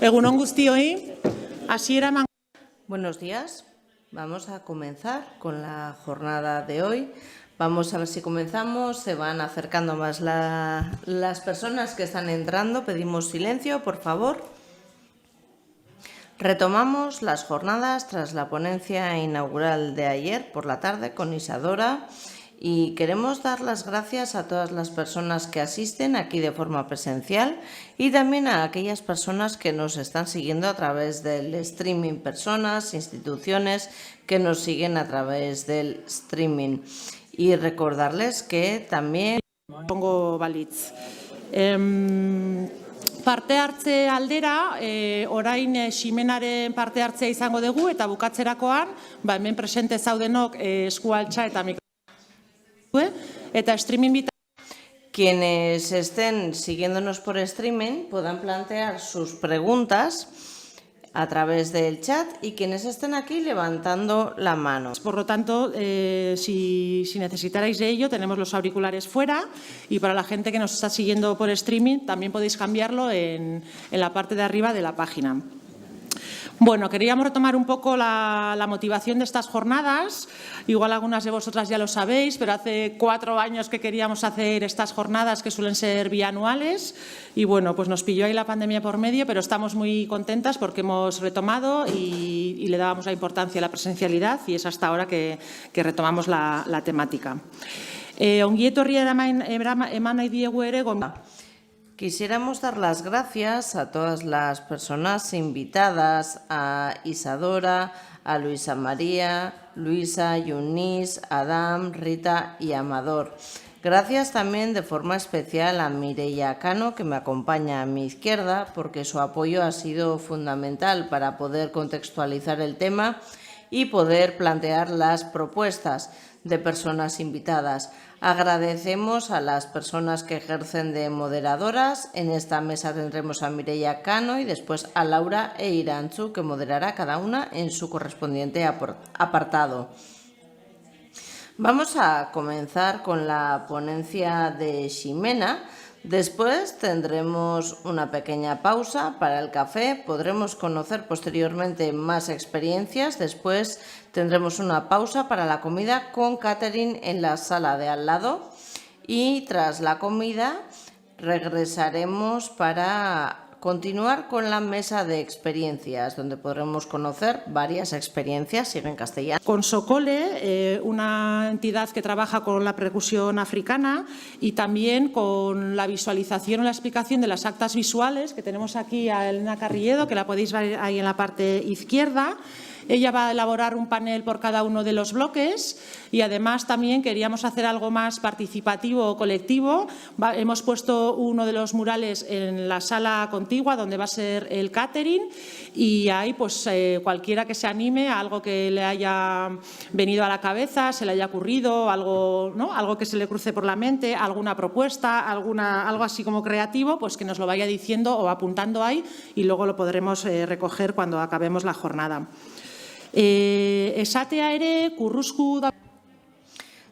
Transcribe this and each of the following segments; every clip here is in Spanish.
Egunon guztioi, hasiera eman. Buenos días. Vamos a comenzar con la jornada de hoy. Vamos a ver si comenzamos. Se van acercando más las personas que están entrando. Pedimos silencio, por favor. Retomamos las jornadas tras la ponencia inaugural de ayer por la tarde con Isadora. Y queremos dar las gracias a todas las personas que asisten aquí de forma presencial y también a aquellas personas que nos están siguiendo a través del streaming, personas, instituciones que nos siguen a través del streaming. Y recordarles que también... Pongo balitz. Parte hartze aldera, orain Ximenaren parte hartzea izango dugu eta bukatzerakoan, hemen presente zaudenok eskualtza eta mikro. Eta streaming Quienes estén siguiéndonos por streaming puedan plantear sus preguntas a través del chat y quienes estén aquí levantando la mano. Por lo tanto, si necesitarais de ello, tenemos los auriculares fuera y para la gente que nos está siguiendo por streaming también podéis cambiarlo en la parte de arriba de la página. Bueno, queríamos retomar un poco la motivación de estas jornadas. Igual algunas de vosotras ya lo sabéis, pero hace 4 años que queríamos hacer estas jornadas que suelen ser bianuales. Y bueno, pues nos pilló ahí la pandemia por medio, pero estamos muy contentas porque hemos retomado y le dábamos la importancia a la presencialidad y es hasta ahora que retomamos la temática. Ongi etorria eman nahi diegu ere Quisiéramos dar las gracias a todas las personas invitadas, a Isadora, a Luisa María, Luisa, Yunis, Adam, Rita y Amador. Gracias también de forma especial a Mireia Cano, que me acompaña a mi izquierda, porque su apoyo ha sido fundamental para poder contextualizar el tema y poder plantear las propuestas de personas invitadas. Agradecemos a las personas que ejercen de moderadoras. En esta mesa tendremos a Mireia Cano y después a Laura e Irantzu, que moderará cada una en su correspondiente apartado. Vamos a comenzar con la ponencia de Ximena. Después tendremos una pequeña pausa para el café. Podremos conocer posteriormente más experiencias. Después tendremos una pausa para la comida con catering en la sala de al lado. Y tras la comida regresaremos para continuar con la mesa de experiencias, donde podremos conocer varias experiencias, sigue en castellano. Con Socole, una entidad que trabaja con la percusión africana y también con la visualización o la explicación de las actas visuales, que tenemos aquí a Elena Carrilledo, que la podéis ver ahí en la parte izquierda. Ella va a elaborar un panel por cada uno de los bloques y además también queríamos hacer algo más participativo o colectivo. Hemos puesto uno de los murales en la sala contigua donde va a ser el catering y ahí pues cualquiera que se anime a algo que le haya venido a la cabeza, se le haya ocurrido, algo, ¿no? Algo que se le cruce por la mente, alguna propuesta, algo así como creativo, pues que nos lo vaya diciendo o apuntando ahí y luego lo podremos recoger cuando acabemos la jornada. Esatea ere Curruscu.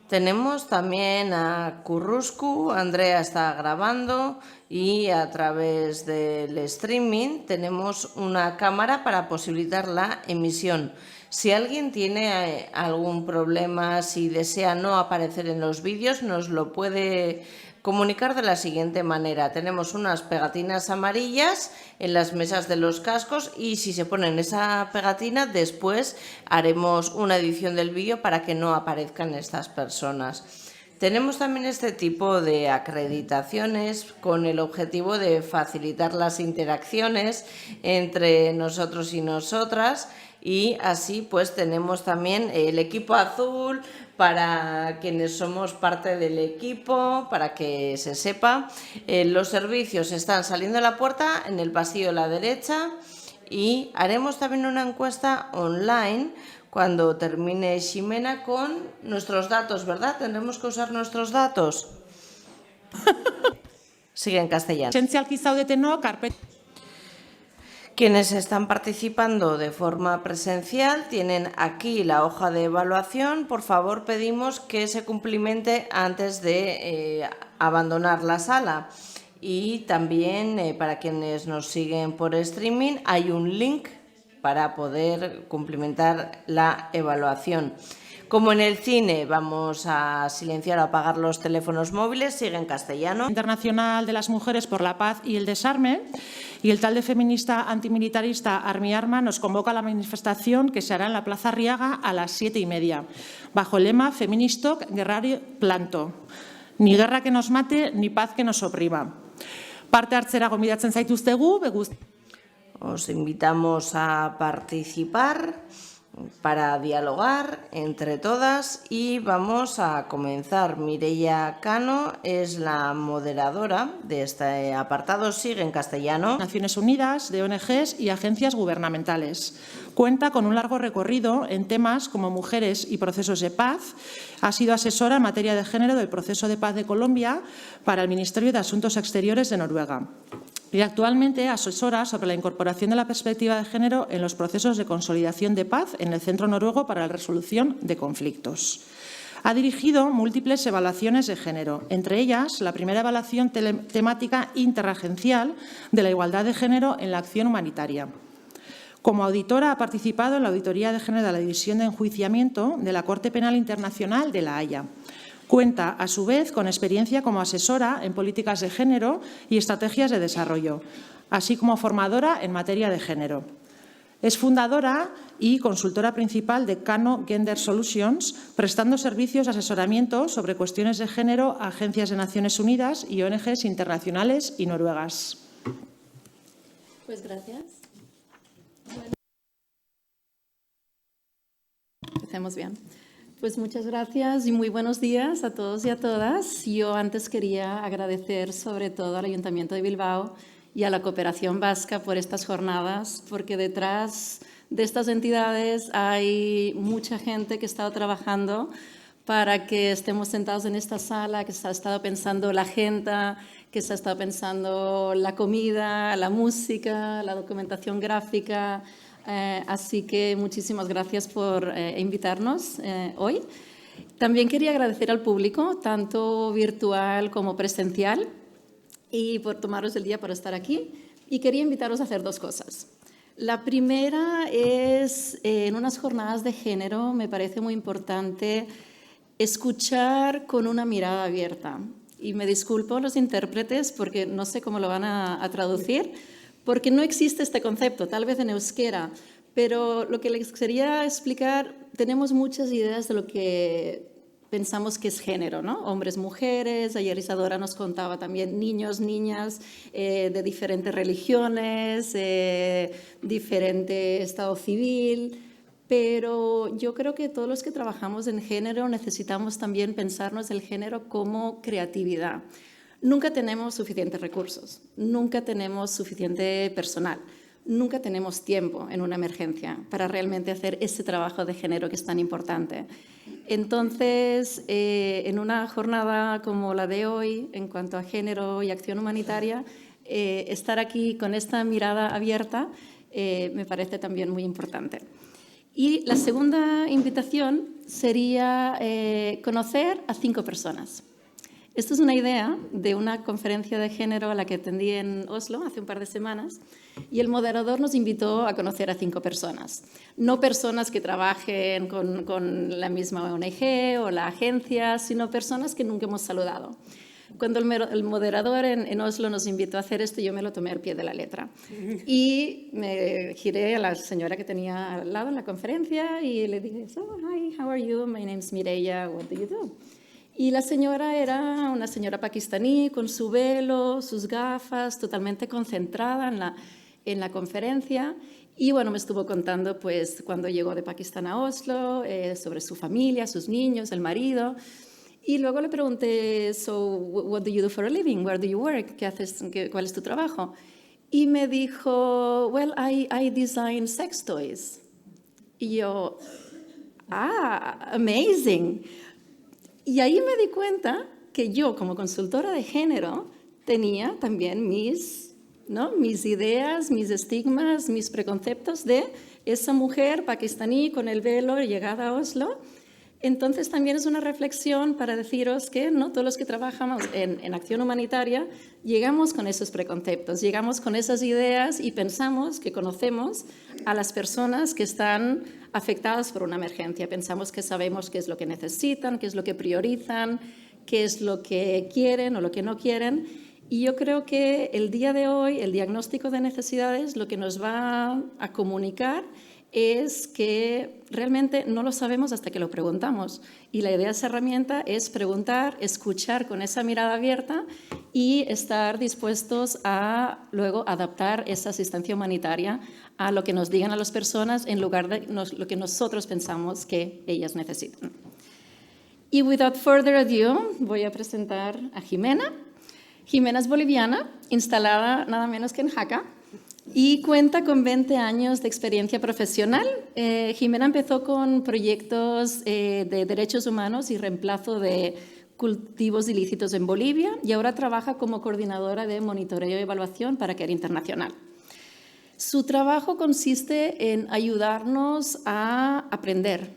Tenemos también a Curruscu, Andrea está grabando y a través del streaming tenemos una cámara para posibilitar la emisión. Si alguien tiene algún problema, si desea no aparecer en los vídeos, nos lo puede comunicar de la siguiente manera. Tenemos unas pegatinas amarillas en las mesas de los cascos y si se ponen esa pegatina después haremos una edición del vídeo para que no aparezcan estas personas. Tenemos también este tipo de acreditaciones con el objetivo de facilitar las interacciones entre nosotros y nosotras y así pues tenemos también el equipo azul para quienes somos parte del equipo, para que se sepa. Los servicios están saliendo de la puerta en el pasillo a la derecha y haremos también una encuesta online cuando termine Ximena con nuestros datos, ¿verdad? ¿Tendremos que usar nuestros datos? Sigue en castellano. Quienes están participando de forma presencial tienen aquí la hoja de evaluación. Por favor, pedimos que se cumplimente antes de abandonar la sala. Y también para quienes nos siguen por streaming hay un link para poder cumplimentar la evaluación. Como en el cine vamos a silenciar o apagar los teléfonos móviles, sigue en castellano. Internacional de las Mujeres por la Paz y el Desarme, y el talde feminista antimilitarista Armi Arma nos convoca a la manifestación que se hará en la Plaza Arriaga a las 7:30, bajo el lema Feministok Gerrari Planto. Ni guerra que nos mate, ni paz que nos oprima. Parte hartzera gonbidatzen zaituztegu, Os invitamos a participar para dialogar entre todas y vamos a comenzar. Mireia Cano es la moderadora de este apartado, sigue en castellano. Naciones Unidas, de ONGs y agencias gubernamentales. Cuenta con un largo recorrido en temas como mujeres y procesos de paz. Ha sido asesora en materia de género del proceso de paz de Colombia para el Ministerio de Asuntos Exteriores de Noruega. Y actualmente asesora sobre la incorporación de la perspectiva de género en los procesos de consolidación de paz en el Centro Noruego para la Resolución de Conflictos. Ha dirigido múltiples evaluaciones de género, entre ellas la primera evaluación temática interagencial de la igualdad de género en la acción humanitaria. Como auditora ha participado en la auditoría de género de la División de Enjuiciamiento de la Corte Penal Internacional de La Haya. Cuenta, a su vez, con experiencia como asesora en políticas de género y estrategias de desarrollo, así como formadora en materia de género. Es fundadora y consultora principal de Cano Gender Solutions, prestando servicios de asesoramiento sobre cuestiones de género a agencias de Naciones Unidas y ONGs internacionales y noruegas. Pues gracias. Bueno, empecemos bien. Pues muchas gracias y muy buenos días a todos y a todas. Yo antes quería agradecer sobre todo al Ayuntamiento de Bilbao y a la Cooperación Vasca por estas jornadas, porque detrás de estas entidades hay mucha gente que ha estado trabajando para que estemos sentados en esta sala, que se ha estado pensando la agenda, que se ha estado pensando la comida, la música, la documentación gráfica. Así que muchísimas gracias por invitarnos hoy. También quería agradecer al público, tanto virtual como presencial, y por tomaros el día para estar aquí. Y quería invitaros a hacer dos cosas. La primera es, en unas jornadas de género, me parece muy importante escuchar con una mirada abierta. Y me disculpo a los intérpretes porque no sé cómo lo van a traducir, porque no existe este concepto, tal vez en euskera, pero lo que les quería explicar, tenemos muchas ideas de lo que pensamos que es género, ¿no? Hombres, mujeres, ayer Isadora nos contaba también niños, niñas de diferentes religiones, diferente estado civil, pero yo creo que todos los que trabajamos en género necesitamos también pensarnos el género como creatividad. Nunca tenemos suficientes recursos, nunca tenemos suficiente personal, nunca tenemos tiempo en una emergencia para realmente hacer ese trabajo de género que es tan importante. Entonces, en una jornada como la de hoy, en cuanto a género y acción humanitaria, estar aquí con esta mirada abierta me parece también muy importante. Y la segunda invitación sería conocer a 5 personas. Esto es una idea de una conferencia de género a la que atendí en Oslo hace un par de semanas y el moderador nos invitó a conocer a 5 personas. No personas que trabajen con la misma ONG o la agencia, sino personas que nunca hemos saludado. Cuando el moderador en Oslo nos invitó a hacer esto, yo me lo tomé al pie de la letra. Y me giré a la señora que tenía al lado en la conferencia y le dije, so, hi, how are you? My name's Mireia, what do you do? Y la señora era una señora pakistaní con su velo, sus gafas, totalmente concentrada en la conferencia. Y bueno, me estuvo contando pues cuando llegó de Pakistán a Oslo, sobre su familia, sus niños, el marido. Y luego le pregunté, so what do you do for a living? Where do you work? ¿Qué haces? ¿Cuál es tu trabajo? Y me dijo, well, I design sex toys. Y yo, amazing. Y ahí me di cuenta que yo, como consultora de género, tenía también mis ideas, mis estigmas, mis preconceptos de esa mujer pakistaní con el velo llegada a Oslo, Entonces, también es una reflexión para deciros que no todos los que trabajamos en acción humanitaria llegamos con esos preconceptos, llegamos con esas ideas y pensamos que conocemos a las personas que están afectadas por una emergencia. Pensamos que sabemos qué es lo que necesitan, qué es lo que priorizan, qué es lo que quieren o lo que no quieren. Y yo creo que el día de hoy, el diagnóstico de necesidades, lo que nos va a comunicar es que realmente no lo sabemos hasta que lo preguntamos. Y la idea de esa herramienta es preguntar, escuchar con esa mirada abierta y estar dispuestos a luego adaptar esa asistencia humanitaria a lo que nos digan a las personas en lugar de lo que nosotros pensamos que ellas necesitan. Y without further ado, voy a presentar a Jimena. Jimena es boliviana, instalada nada menos que en Jaca, y cuenta con 20 años de experiencia profesional. Jimena empezó con proyectos de derechos humanos y reemplazo de cultivos ilícitos en Bolivia y ahora trabaja como coordinadora de monitoreo y evaluación para Care Internacional. Su trabajo consiste en ayudarnos a aprender,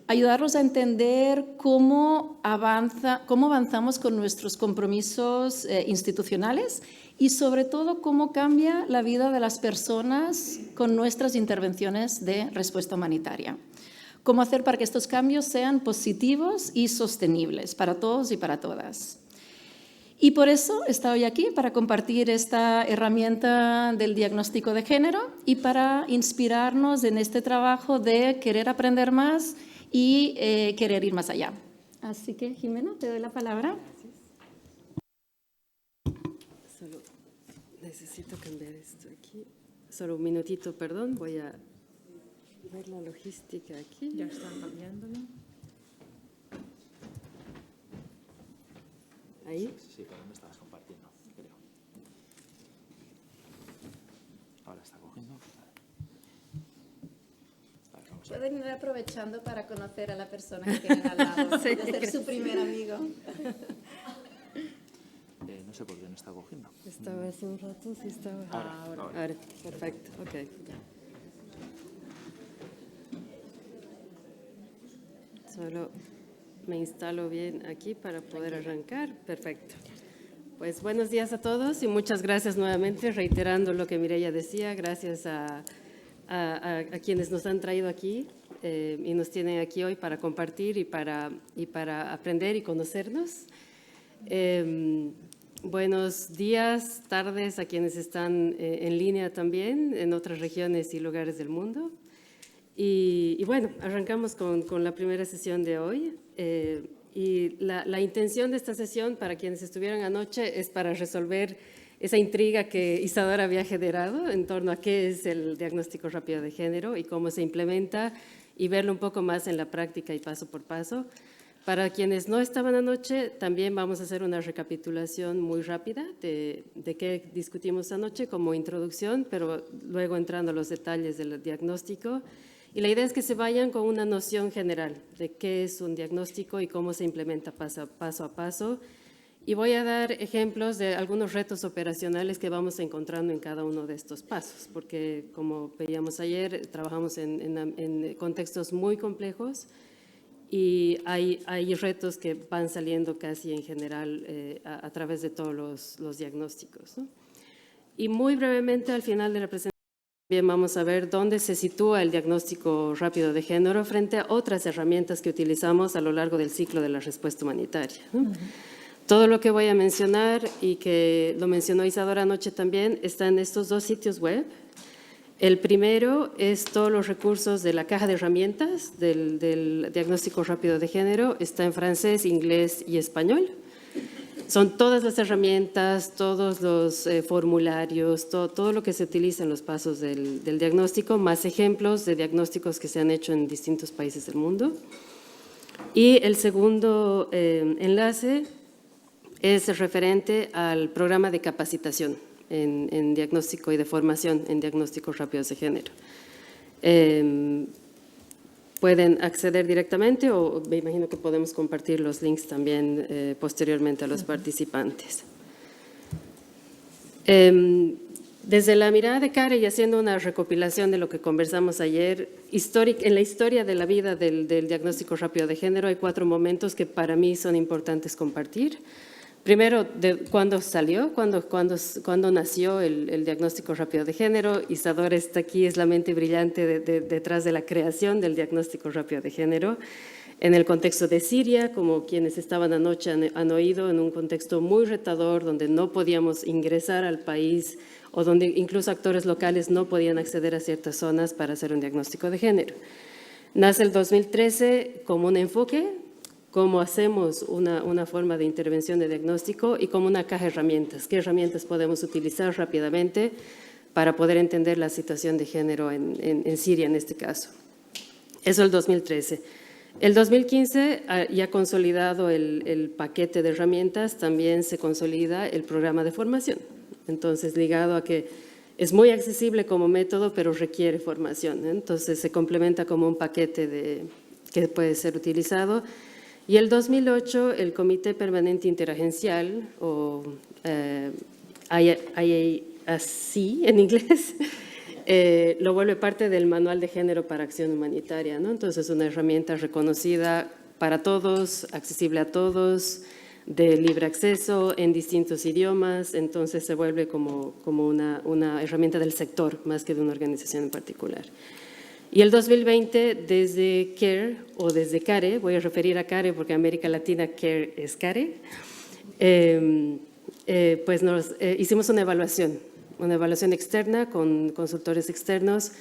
ayudarnos a entender cómo avanzamos con nuestros compromisos institucionales y sobre todo cómo cambia la vida de las personas con nuestras intervenciones de respuesta humanitaria. Cómo hacer para que estos cambios sean positivos y sostenibles para todos y para todas. Y por eso está hoy aquí, para compartir esta herramienta del diagnóstico de género y para inspirarnos en este trabajo de querer aprender más y querer ir más allá. Así que, Jimena, te doy la palabra. Solo necesito cambiar esto aquí. Solo un minutito, perdón. Voy a ver la logística aquí. Ya están cambiándolo. ¿Ahí? Sí, pero me estabas compartiendo, creo. Ahora está cogiendo. Vale, vamos a ver. Pueden ir aprovechando para conocer a la persona que tienen al lado, Sí, de ser su primer amigo. No sé por qué no está cogiendo. Estaba hace un rato, sí estaba. Ahora. Perfecto, ok. Solo me instalo bien aquí para poder arrancar. Perfecto. Pues buenos días a todos y muchas gracias nuevamente, reiterando lo que Mireia decía, gracias a quienes nos han traído aquí y nos tienen aquí hoy para compartir y para aprender y conocernos. Buenos días, tardes a quienes están en línea también, en otras regiones y lugares del mundo. Y bueno, arrancamos con la primera sesión de hoy. Y la intención de esta sesión, para quienes estuvieron anoche, es para resolver esa intriga que Isadora había generado en torno a qué es el diagnóstico rápido de género y cómo se implementa y verlo un poco más en la práctica y paso por paso. Para quienes no estaban anoche, también vamos a hacer una recapitulación muy rápida de qué discutimos anoche como introducción, pero luego entrando a los detalles del diagnóstico. Y la idea es que se vayan con una noción general de qué es un diagnóstico y cómo se implementa paso a paso. Y voy a dar ejemplos de algunos retos operacionales que vamos encontrando en cada uno de estos pasos, porque como veíamos ayer, trabajamos en contextos muy complejos y hay retos que van saliendo casi en general a través de todos los diagnósticos, ¿no? Y muy brevemente al final de la presentación, bien, vamos a ver dónde se sitúa el diagnóstico rápido de género frente a otras herramientas que utilizamos a lo largo del ciclo de la respuesta humanitaria, ¿no? Todo lo que voy a mencionar y que lo mencionó Isadora anoche también está en estos dos sitios web. El primero es todos los recursos de la caja de herramientas del diagnóstico rápido de género. Está en francés, inglés y español. Son todas las herramientas, todos los formularios, todo lo que se utiliza en los pasos del diagnóstico, más ejemplos de diagnósticos que se han hecho en distintos países del mundo. Y el segundo enlace es referente al programa de capacitación en diagnóstico y de formación en diagnósticos rápidos de género. Pueden acceder directamente o me imagino que podemos compartir los links también posteriormente a los participantes. Desde la mirada de Care y haciendo una recopilación de lo que conversamos ayer, en la historia de la vida del diagnóstico rápido de género hay 4 momentos que para mí son importantes compartir. Primero, de cuándo salió, cuándo nació el diagnóstico rápido de género. Isadora está aquí, es la mente brillante detrás de la creación del diagnóstico rápido de género. En el contexto de Siria, como quienes estaban anoche han oído, en un contexto muy retador, donde no podíamos ingresar al país o donde incluso actores locales no podían acceder a ciertas zonas para hacer un diagnóstico de género. Nace el 2013 como un enfoque, cómo hacemos una forma de intervención de diagnóstico y como una caja de herramientas. ¿Qué herramientas podemos utilizar rápidamente para poder entender la situación de género en Siria en este caso? Eso el 2013. El 2015, ya consolidado el paquete de herramientas, también se consolida el programa de formación. Entonces, ligado a que es muy accesible como método, pero requiere formación. Entonces, se complementa como un paquete que puede ser utilizado. Y el 2008, el Comité Permanente Interagencial, o IAC en inglés, lo vuelve parte del Manual de Género para Acción Humanitaria, ¿no? Entonces, una herramienta reconocida para todos, accesible a todos, de libre acceso en distintos idiomas, entonces se vuelve como una herramienta del sector más que de una organización en particular. Y el 2020, desde CARE o desde CARE, voy a referir a CARE porque en América Latina CARE es CARE, pues hicimos una evaluación externa con consultores externos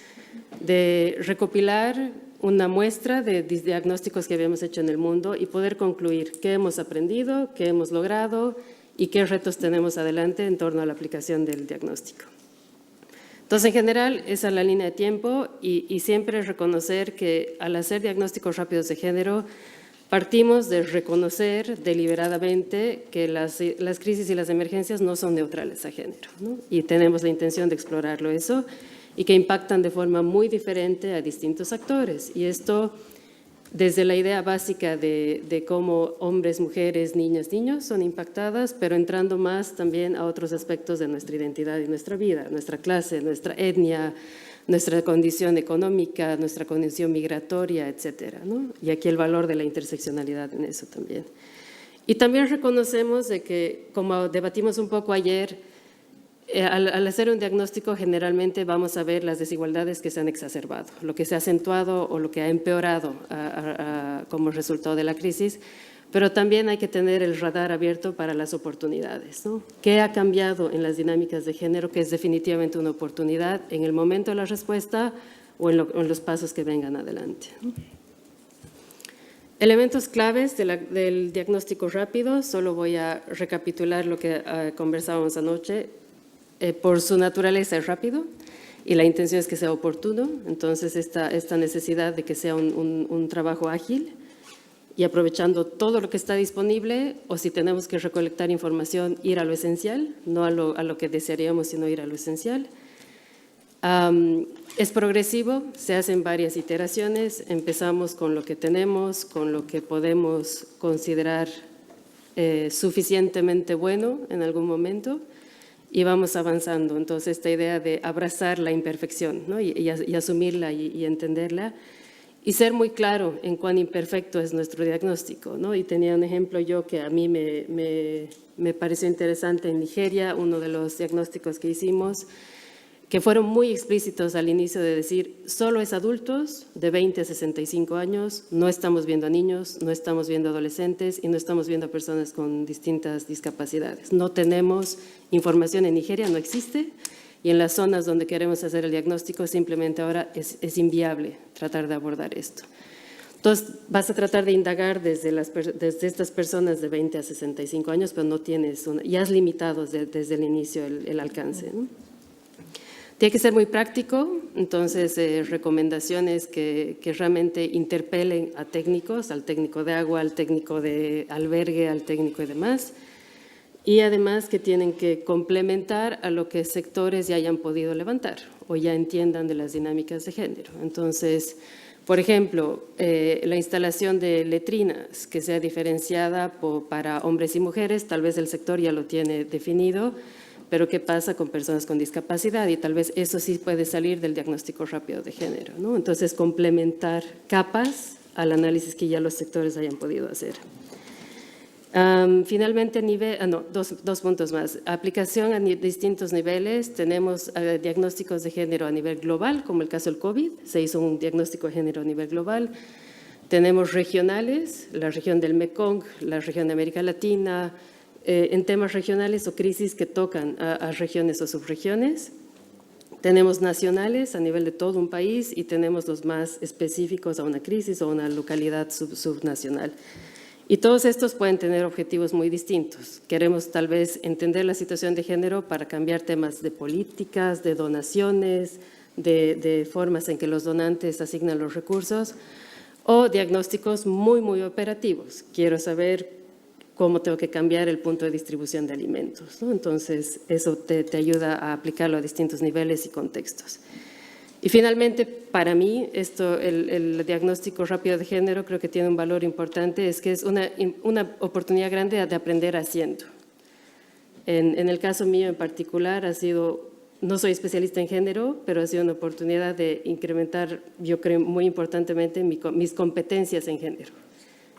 de recopilar una muestra de diagnósticos que habíamos hecho en el mundo y poder concluir qué hemos aprendido, qué hemos logrado y qué retos tenemos adelante en torno a la aplicación del diagnóstico. Entonces, en general, esa es la línea de tiempo y siempre reconocer que al hacer diagnósticos rápidos de género, partimos de reconocer deliberadamente que las crisis y las emergencias no son neutrales a género, ¿no? Y tenemos la intención de explorarlo eso y que impactan de forma muy diferente a distintos actores. Y esto desde la idea básica de cómo hombres, mujeres, niñas, niños son impactadas, pero entrando más también a otros aspectos de nuestra identidad y nuestra vida, nuestra clase, nuestra etnia, nuestra condición económica, nuestra condición migratoria, etcétera, ¿no? Y aquí el valor de la interseccionalidad en eso también. Y también reconocemos de que, como debatimos un poco ayer, al hacer un diagnóstico generalmente vamos a ver las desigualdades que se han exacerbado, lo que se ha acentuado o lo que ha empeorado como resultado de la crisis, pero también hay que tener el radar abierto para las oportunidades, ¿no? ¿Qué ha cambiado en las dinámicas de género que es definitivamente una oportunidad en el momento de la respuesta o en los pasos que vengan adelante, ¿no? Elementos claves del diagnóstico rápido, solo voy a recapitular lo que conversábamos anoche. Por su naturaleza es rápido y la intención es que sea oportuno, entonces esta necesidad de que sea un trabajo ágil y aprovechando todo lo que está disponible, o si tenemos que recolectar información, ir a lo esencial, no a lo que desearíamos, sino ir a lo esencial. Es progresivo, se hacen varias iteraciones, empezamos con lo que tenemos, con lo que podemos considerar suficientemente bueno en algún momento, y vamos avanzando. Entonces, esta idea de abrazar la imperfección, ¿no? y asumirla y entenderla, y ser muy claro en cuán imperfecto es nuestro diagnóstico, ¿no? Y tenía un ejemplo yo que a mí me pareció interesante en Nigeria, uno de los diagnósticos que hicimos, que fueron muy explícitos al inicio de decir, solo es adultos de 20 a 65 años, no estamos viendo a niños, no estamos viendo a adolescentes y no estamos viendo a personas con distintas discapacidades. No tenemos información en Nigeria, no existe, y en las zonas donde queremos hacer el diagnóstico simplemente ahora es inviable tratar de abordar esto. Entonces, vas a tratar de indagar desde estas personas de 20 a 65 años, pero no tienes ya has limitado desde el inicio el alcance, ¿no? Tiene que ser muy práctico, entonces recomendaciones que realmente interpelen a técnicos, al técnico de agua, al técnico de albergue, al técnico y demás, y además que tienen que complementar a lo que sectores ya hayan podido levantar o ya entiendan de las dinámicas de género. Entonces, por ejemplo, la instalación de letrinas que sea diferenciada para hombres y mujeres, tal vez el sector ya lo tiene definido, pero ¿qué pasa con personas con discapacidad? Y tal vez eso sí puede salir del diagnóstico rápido de género, ¿no? Entonces, complementar capas al análisis que ya los sectores hayan podido hacer. Finalmente, dos puntos más. Aplicación a distintos niveles. Tenemos diagnósticos de género a nivel global, como el caso del COVID. Se hizo un diagnóstico de género a nivel global. Tenemos regionales, la región del Mekong, la región de América Latina, en temas regionales o crisis que tocan a regiones o subregiones. Tenemos nacionales a nivel de todo un país y tenemos los más específicos a una crisis o una localidad subnacional. Y todos estos pueden tener objetivos muy distintos. Queremos tal vez entender la situación de género para cambiar temas de políticas, de donaciones, de formas en que los donantes asignan los recursos, o diagnósticos muy, muy operativos. Quiero saber cómo tengo que cambiar el punto de distribución de alimentos, ¿no? Entonces, eso te ayuda a aplicarlo a distintos niveles y contextos. Y finalmente, para mí, el diagnóstico rápido de género creo que tiene un valor importante, es que es una oportunidad grande de aprender haciendo. En el caso mío en particular, no soy especialista en género, pero ha sido una oportunidad de incrementar, yo creo, muy importantemente mis competencias en género.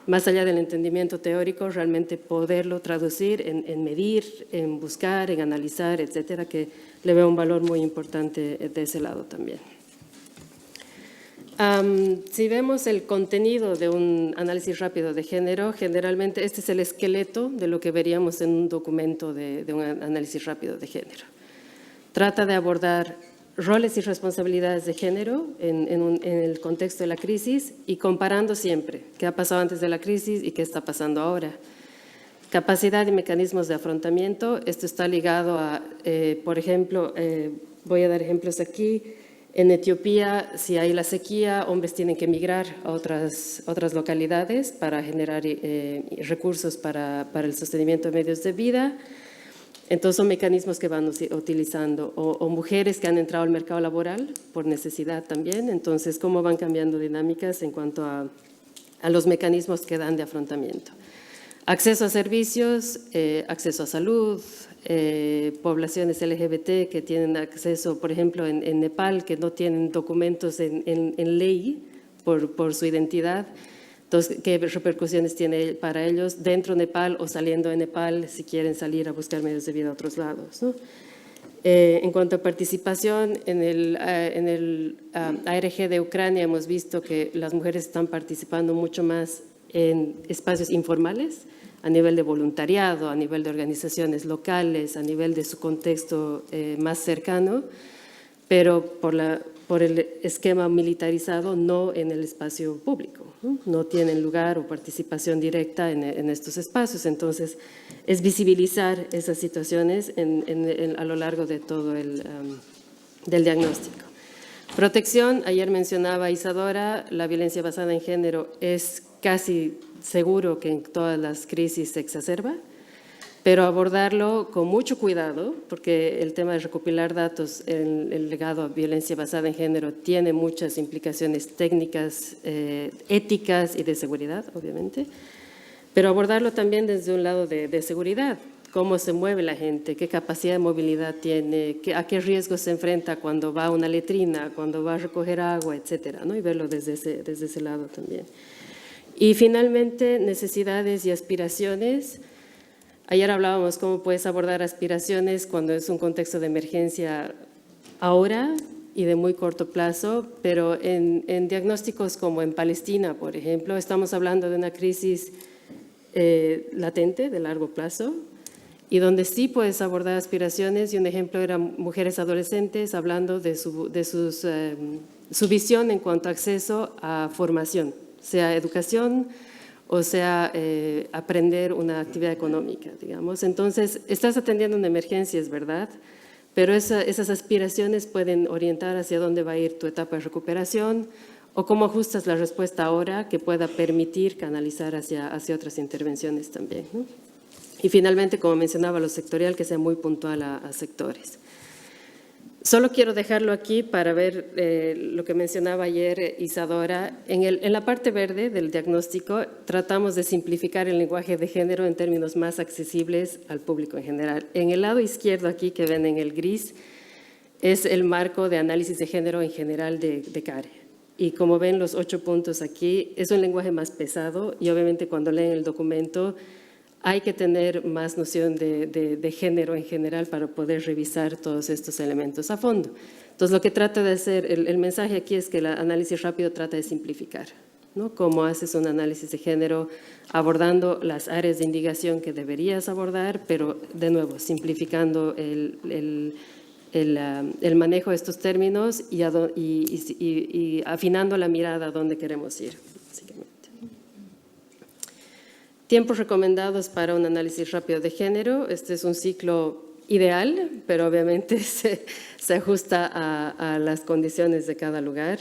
Más allá del entendimiento teórico, realmente poderlo traducir en medir, en buscar, en analizar, etcétera, que le veo un valor muy importante de ese lado también. Si vemos el contenido de un análisis rápido de género, generalmente este es el esqueleto de lo que veríamos en un documento de un análisis rápido de género. Trata de abordar roles y responsabilidades de género en el contexto de la crisis y comparando siempre qué ha pasado antes de la crisis y qué está pasando ahora. Capacidad y mecanismos de afrontamiento, esto está ligado a, por ejemplo, voy a dar ejemplos aquí. En Etiopía, si hay la sequía, hombres tienen que emigrar a otras localidades para generar recursos para el sostenimiento de medios de vida. Entonces son mecanismos que van utilizando, o mujeres que han entrado al mercado laboral por necesidad también. Entonces, cómo van cambiando dinámicas en cuanto a los mecanismos que dan de afrontamiento. Acceso a servicios, acceso a salud, poblaciones LGBT que tienen acceso, por ejemplo, en Nepal, que no tienen documentos en ley por su identidad. Entonces, ¿qué repercusiones tiene para ellos dentro de Nepal o saliendo de Nepal si quieren salir a buscar medios de vida a otros lados, ¿no? En cuanto a participación, en el ARG de Ucrania hemos visto que las mujeres están participando mucho más en espacios informales, a nivel de voluntariado, a nivel de organizaciones locales, a nivel de su contexto más cercano, pero por el esquema militarizado, no en el espacio público, no tienen lugar o participación directa en estos espacios. Entonces, es visibilizar esas situaciones a lo largo de todo del diagnóstico. Protección, ayer mencionaba Isadora, la violencia basada en género es casi seguro que en todas las crisis se exacerba, pero abordarlo con mucho cuidado, porque el tema de recopilar datos en el legado a violencia basada en género tiene muchas implicaciones técnicas, éticas y de seguridad, obviamente, pero abordarlo también desde un lado de seguridad, cómo se mueve la gente, qué capacidad de movilidad tiene, a qué riesgos se enfrenta cuando va a una letrina, cuando va a recoger agua, etcétera, ¿no? Y verlo desde ese lado también. Y finalmente, necesidades y aspiraciones. Ayer hablábamos cómo puedes abordar aspiraciones cuando es un contexto de emergencia ahora y de muy corto plazo, pero en diagnósticos como en Palestina, por ejemplo, estamos hablando de una crisis latente de largo plazo y donde sí puedes abordar aspiraciones, y un ejemplo era mujeres adolescentes hablando de su visión en cuanto a acceso a formación, sea educación o sea aprender una actividad económica, digamos. Entonces, estás atendiendo una emergencia, es verdad, pero esas aspiraciones pueden orientar hacia dónde va a ir tu etapa de recuperación o cómo ajustas la respuesta ahora que pueda permitir canalizar hacia otras intervenciones también, ¿no? Y finalmente, como mencionaba, lo sectorial, que sea muy puntual a sectores. Solo quiero dejarlo aquí para ver lo que mencionaba ayer Isadora. En la parte verde del diagnóstico tratamos de simplificar el lenguaje de género en términos más accesibles al público en general. En el lado izquierdo aquí que ven en el gris es el marco de análisis de género en general de CARE. Y como ven los 8 puntos aquí, es un lenguaje más pesado y obviamente cuando leen el documento hay que tener más noción de género en general para poder revisar todos estos elementos a fondo. Entonces, lo que trata de hacer, el mensaje aquí es que el análisis rápido trata de simplificar, ¿no? Cómo haces un análisis de género abordando las áreas de indicación que deberías abordar, pero de nuevo, simplificando el manejo de estos términos y afinando la mirada a dónde queremos ir. Tiempos recomendados para un análisis rápido de género. Este es un ciclo ideal, pero obviamente se ajusta a las condiciones de cada lugar.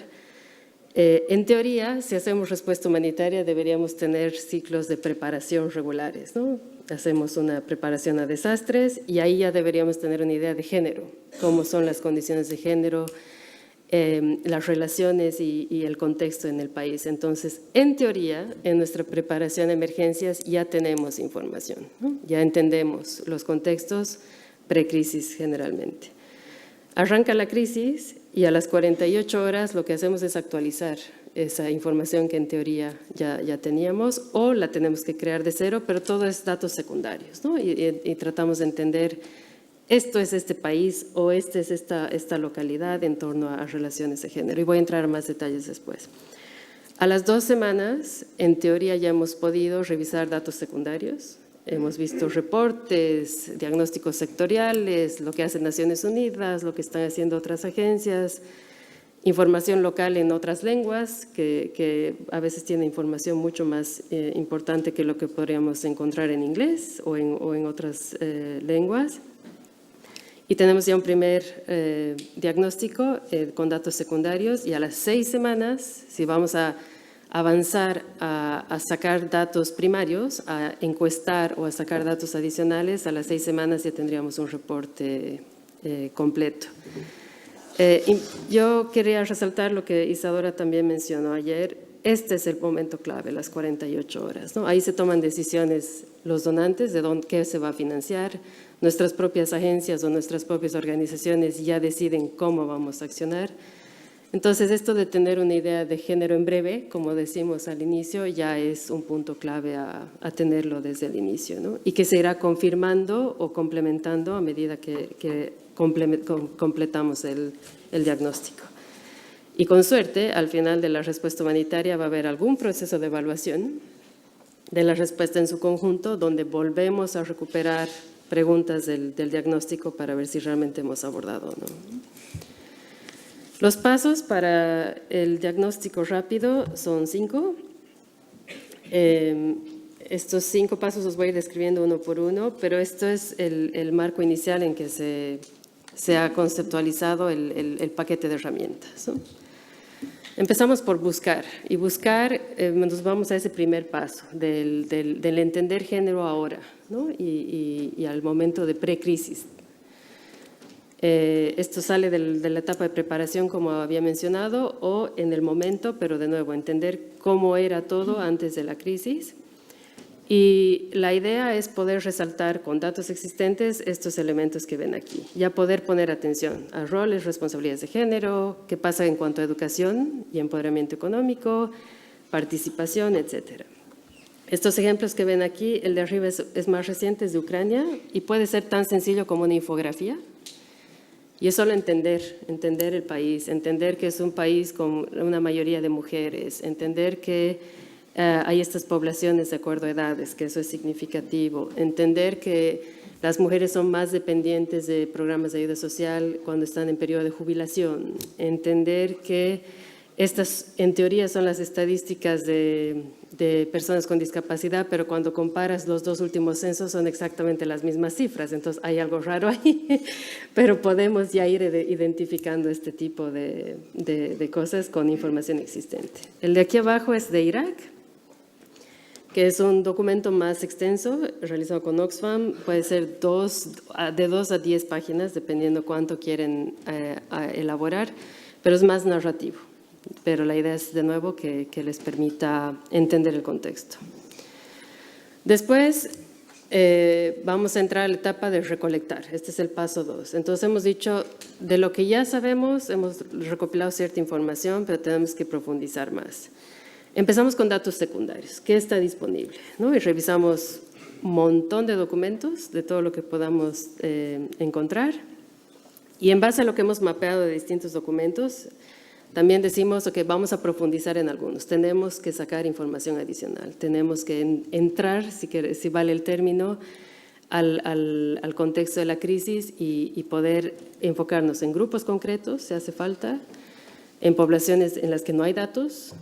En teoría, si hacemos respuesta humanitaria, deberíamos tener ciclos de preparación regulares, ¿no? Hacemos una preparación a desastres y ahí ya deberíamos tener una idea de género, cómo son las condiciones de género, las relaciones y el contexto en el país. Entonces, en teoría, en nuestra preparación a emergencias ya tenemos información, ¿no? Ya entendemos los contextos precrisis generalmente. Arranca la crisis y a las 48 horas lo que hacemos es actualizar esa información que en teoría ya teníamos o la tenemos que crear de cero, pero todo es datos secundarios, ¿no? Y tratamos de entender esto es este país o esta es esta localidad en torno a relaciones de género. Y voy a entrar a más detalles después. A las 2 semanas, en teoría, ya hemos podido revisar datos secundarios. Hemos visto reportes, diagnósticos sectoriales, lo que hace Naciones Unidas, lo que están haciendo otras agencias, información local en otras lenguas, que a veces tiene información mucho más importante que lo que podríamos encontrar en inglés o en otras lenguas. Y tenemos ya un primer diagnóstico con datos secundarios y a las 6 semanas, si vamos a avanzar a sacar datos primarios, a encuestar o a sacar datos adicionales, a las 6 semanas ya tendríamos un reporte completo. Yo quería resaltar lo que Isadora también mencionó ayer. Este es el momento clave, las 48 horas, ¿no? Ahí se toman decisiones los donantes de qué se va a financiar. Nuestras propias agencias o nuestras propias organizaciones ya deciden cómo vamos a accionar. Entonces, esto de tener una idea de género en breve, como decimos al inicio, ya es un punto clave a tenerlo desde el inicio, ¿no? Y que se irá confirmando o complementando a medida que completamos el diagnóstico. Y con suerte, al final de la respuesta humanitaria va a haber algún proceso de evaluación de la respuesta en su conjunto, donde volvemos a recuperar preguntas del diagnóstico para ver si realmente hemos abordado o no. Los pasos para el diagnóstico rápido son 5. Estos 5 pasos los voy a ir describiendo uno por uno, pero esto es el marco inicial en que se ha conceptualizado el paquete de herramientas, ¿no? Empezamos por buscar, y buscar, nos vamos a ese primer paso del entender género ahora, ¿no? y al momento de precrisis. Esto sale de la etapa de preparación, como había mencionado, o en el momento, pero de nuevo, entender cómo era todo antes de la crisis. Y la idea es poder resaltar con datos existentes estos elementos que ven aquí. Ya poder poner atención a roles, responsabilidades de género, qué pasa en cuanto a educación y empoderamiento económico, participación, etc. Estos ejemplos que ven aquí, el de arriba es más reciente, es de Ucrania, y puede ser tan sencillo como una infografía. Y es solo entender el país, entender que es un país con una mayoría de mujeres, entender que hay estas poblaciones de acuerdo a edades, que eso es significativo. Entender que las mujeres son más dependientes de programas de ayuda social cuando están en periodo de jubilación. Entender que estas, en teoría, son las estadísticas de personas con discapacidad, pero cuando comparas los 2 últimos censos son exactamente las mismas cifras. Entonces, hay algo raro ahí, pero podemos ya ir identificando este tipo de cosas con información existente. El de aquí abajo es de Irak, que es un documento más extenso, realizado con Oxfam, puede ser de 2 a 10 páginas, dependiendo cuánto quieren elaborar, pero es más narrativo. Pero la idea es, de nuevo, que les permita entender el contexto. Después, vamos a entrar a la etapa de recolectar. Este es el paso 2. Entonces, hemos dicho, de lo que ya sabemos, hemos recopilado cierta información, pero tenemos que profundizar más. Empezamos con datos secundarios. ¿Qué está disponible? ¿No? Y revisamos un montón de documentos, de todo lo que podamos encontrar. Y en base a lo que hemos mapeado de distintos documentos, también decimos que vamos a profundizar en algunos. Tenemos que sacar información adicional. Tenemos que entrar, si vale el término, al contexto de la crisis y poder enfocarnos en grupos concretos, si hace falta, en poblaciones en las que no hay datos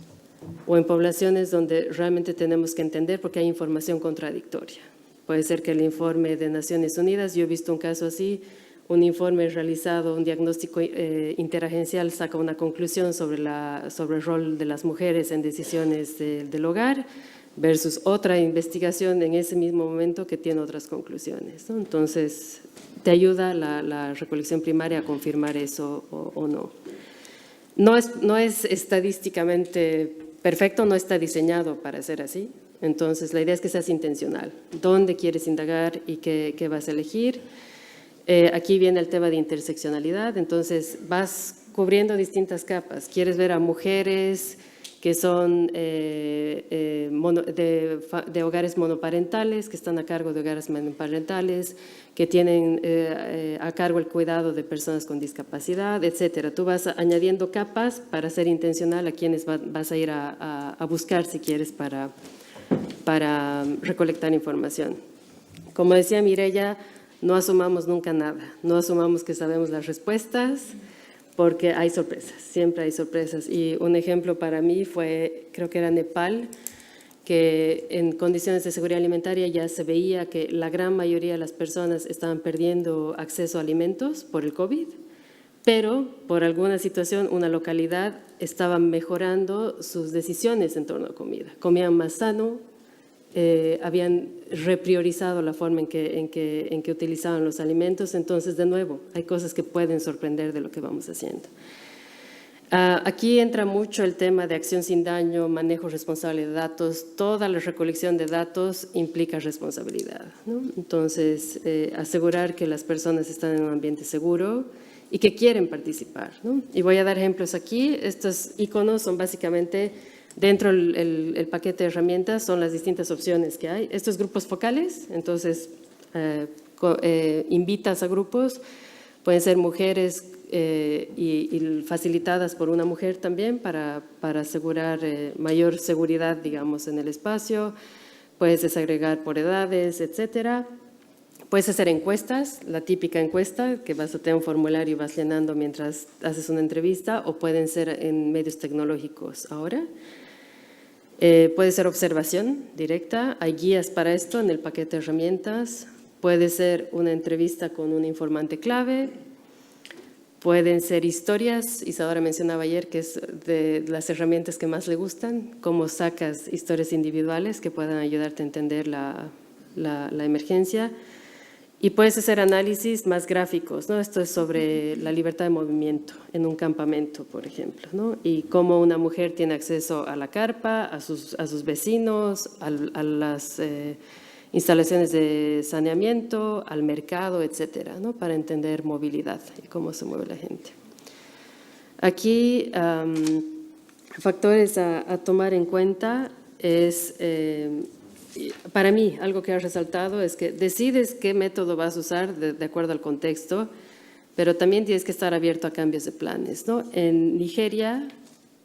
o en poblaciones donde realmente tenemos que entender porque hay información contradictoria. Puede ser que el informe de Naciones Unidas, yo he visto un caso así, un informe realizado, un diagnóstico interagencial saca una conclusión sobre el rol de las mujeres en decisiones del hogar versus otra investigación en ese mismo momento que tiene otras conclusiones, ¿no? Entonces, te ayuda la recolección primaria a confirmar eso o no. No es estadísticamente perfecto, no está diseñado para ser así. Entonces, la idea es que seas intencional. ¿Dónde quieres indagar y qué vas a elegir? Aquí viene el tema de interseccionalidad, entonces vas cubriendo distintas capas. Quieres ver a mujeres que son de hogares monoparentales, que están a cargo de hogares monoparentales, que tienen a cargo el cuidado de personas con discapacidad, etcétera. Tú vas añadiendo capas para ser intencional a quienes vas a ir a buscar, si quieres, para recolectar información. Como decía Mireya, no asumamos nunca nada, no asumamos que sabemos las respuestas, porque hay sorpresas, siempre hay sorpresas. Y un ejemplo para mí fue, creo que era Nepal, que en condiciones de seguridad alimentaria ya se veía que la gran mayoría de las personas estaban perdiendo acceso a alimentos por el COVID, pero por alguna situación una localidad estaba mejorando sus decisiones en torno a comida. Comían más sano, habían repriorizado la forma en que utilizaban los alimentos. Entonces, de nuevo, hay cosas que pueden sorprender de lo que vamos haciendo. Aquí entra mucho el tema de acción sin daño, manejo responsable de datos. Toda la recolección de datos implica responsabilidad, ¿no? Entonces, asegurar que las personas están en un ambiente seguro y que quieren participar, ¿no? Y voy a dar ejemplos aquí. Estos iconos son básicamente, dentro del paquete de herramientas, son las distintas opciones que hay. Estos grupos focales, entonces invitas a grupos, pueden ser mujeres y facilitadas por una mujer también para asegurar mayor seguridad, digamos, en el espacio. Puedes desagregar por edades, etcétera. Puedes hacer encuestas, la típica encuesta, que vas a tener un formulario y vas llenando mientras haces una entrevista, o pueden ser en medios tecnológicos ahora. Puede ser observación directa, hay guías para esto en el paquete de herramientas. Puede ser una entrevista con un informante clave. Pueden ser historias, Isadora mencionaba ayer que es de las herramientas que más le gustan, cómo sacas historias individuales que puedan ayudarte a entender la emergencia. Y puedes hacer análisis más gráficos, ¿no? Esto es sobre la libertad de movimiento en un campamento, por ejemplo, ¿no? Y cómo una mujer tiene acceso a la carpa, a sus vecinos, a las instalaciones de saneamiento, al mercado, etcétera, ¿no? Para entender movilidad y cómo se mueve la gente. Aquí, factores a tomar en cuenta es... para mí, algo que ha resaltado es que decides qué método vas a usar de acuerdo al contexto, pero también tienes que estar abierto a cambios de planes, ¿no? En Nigeria,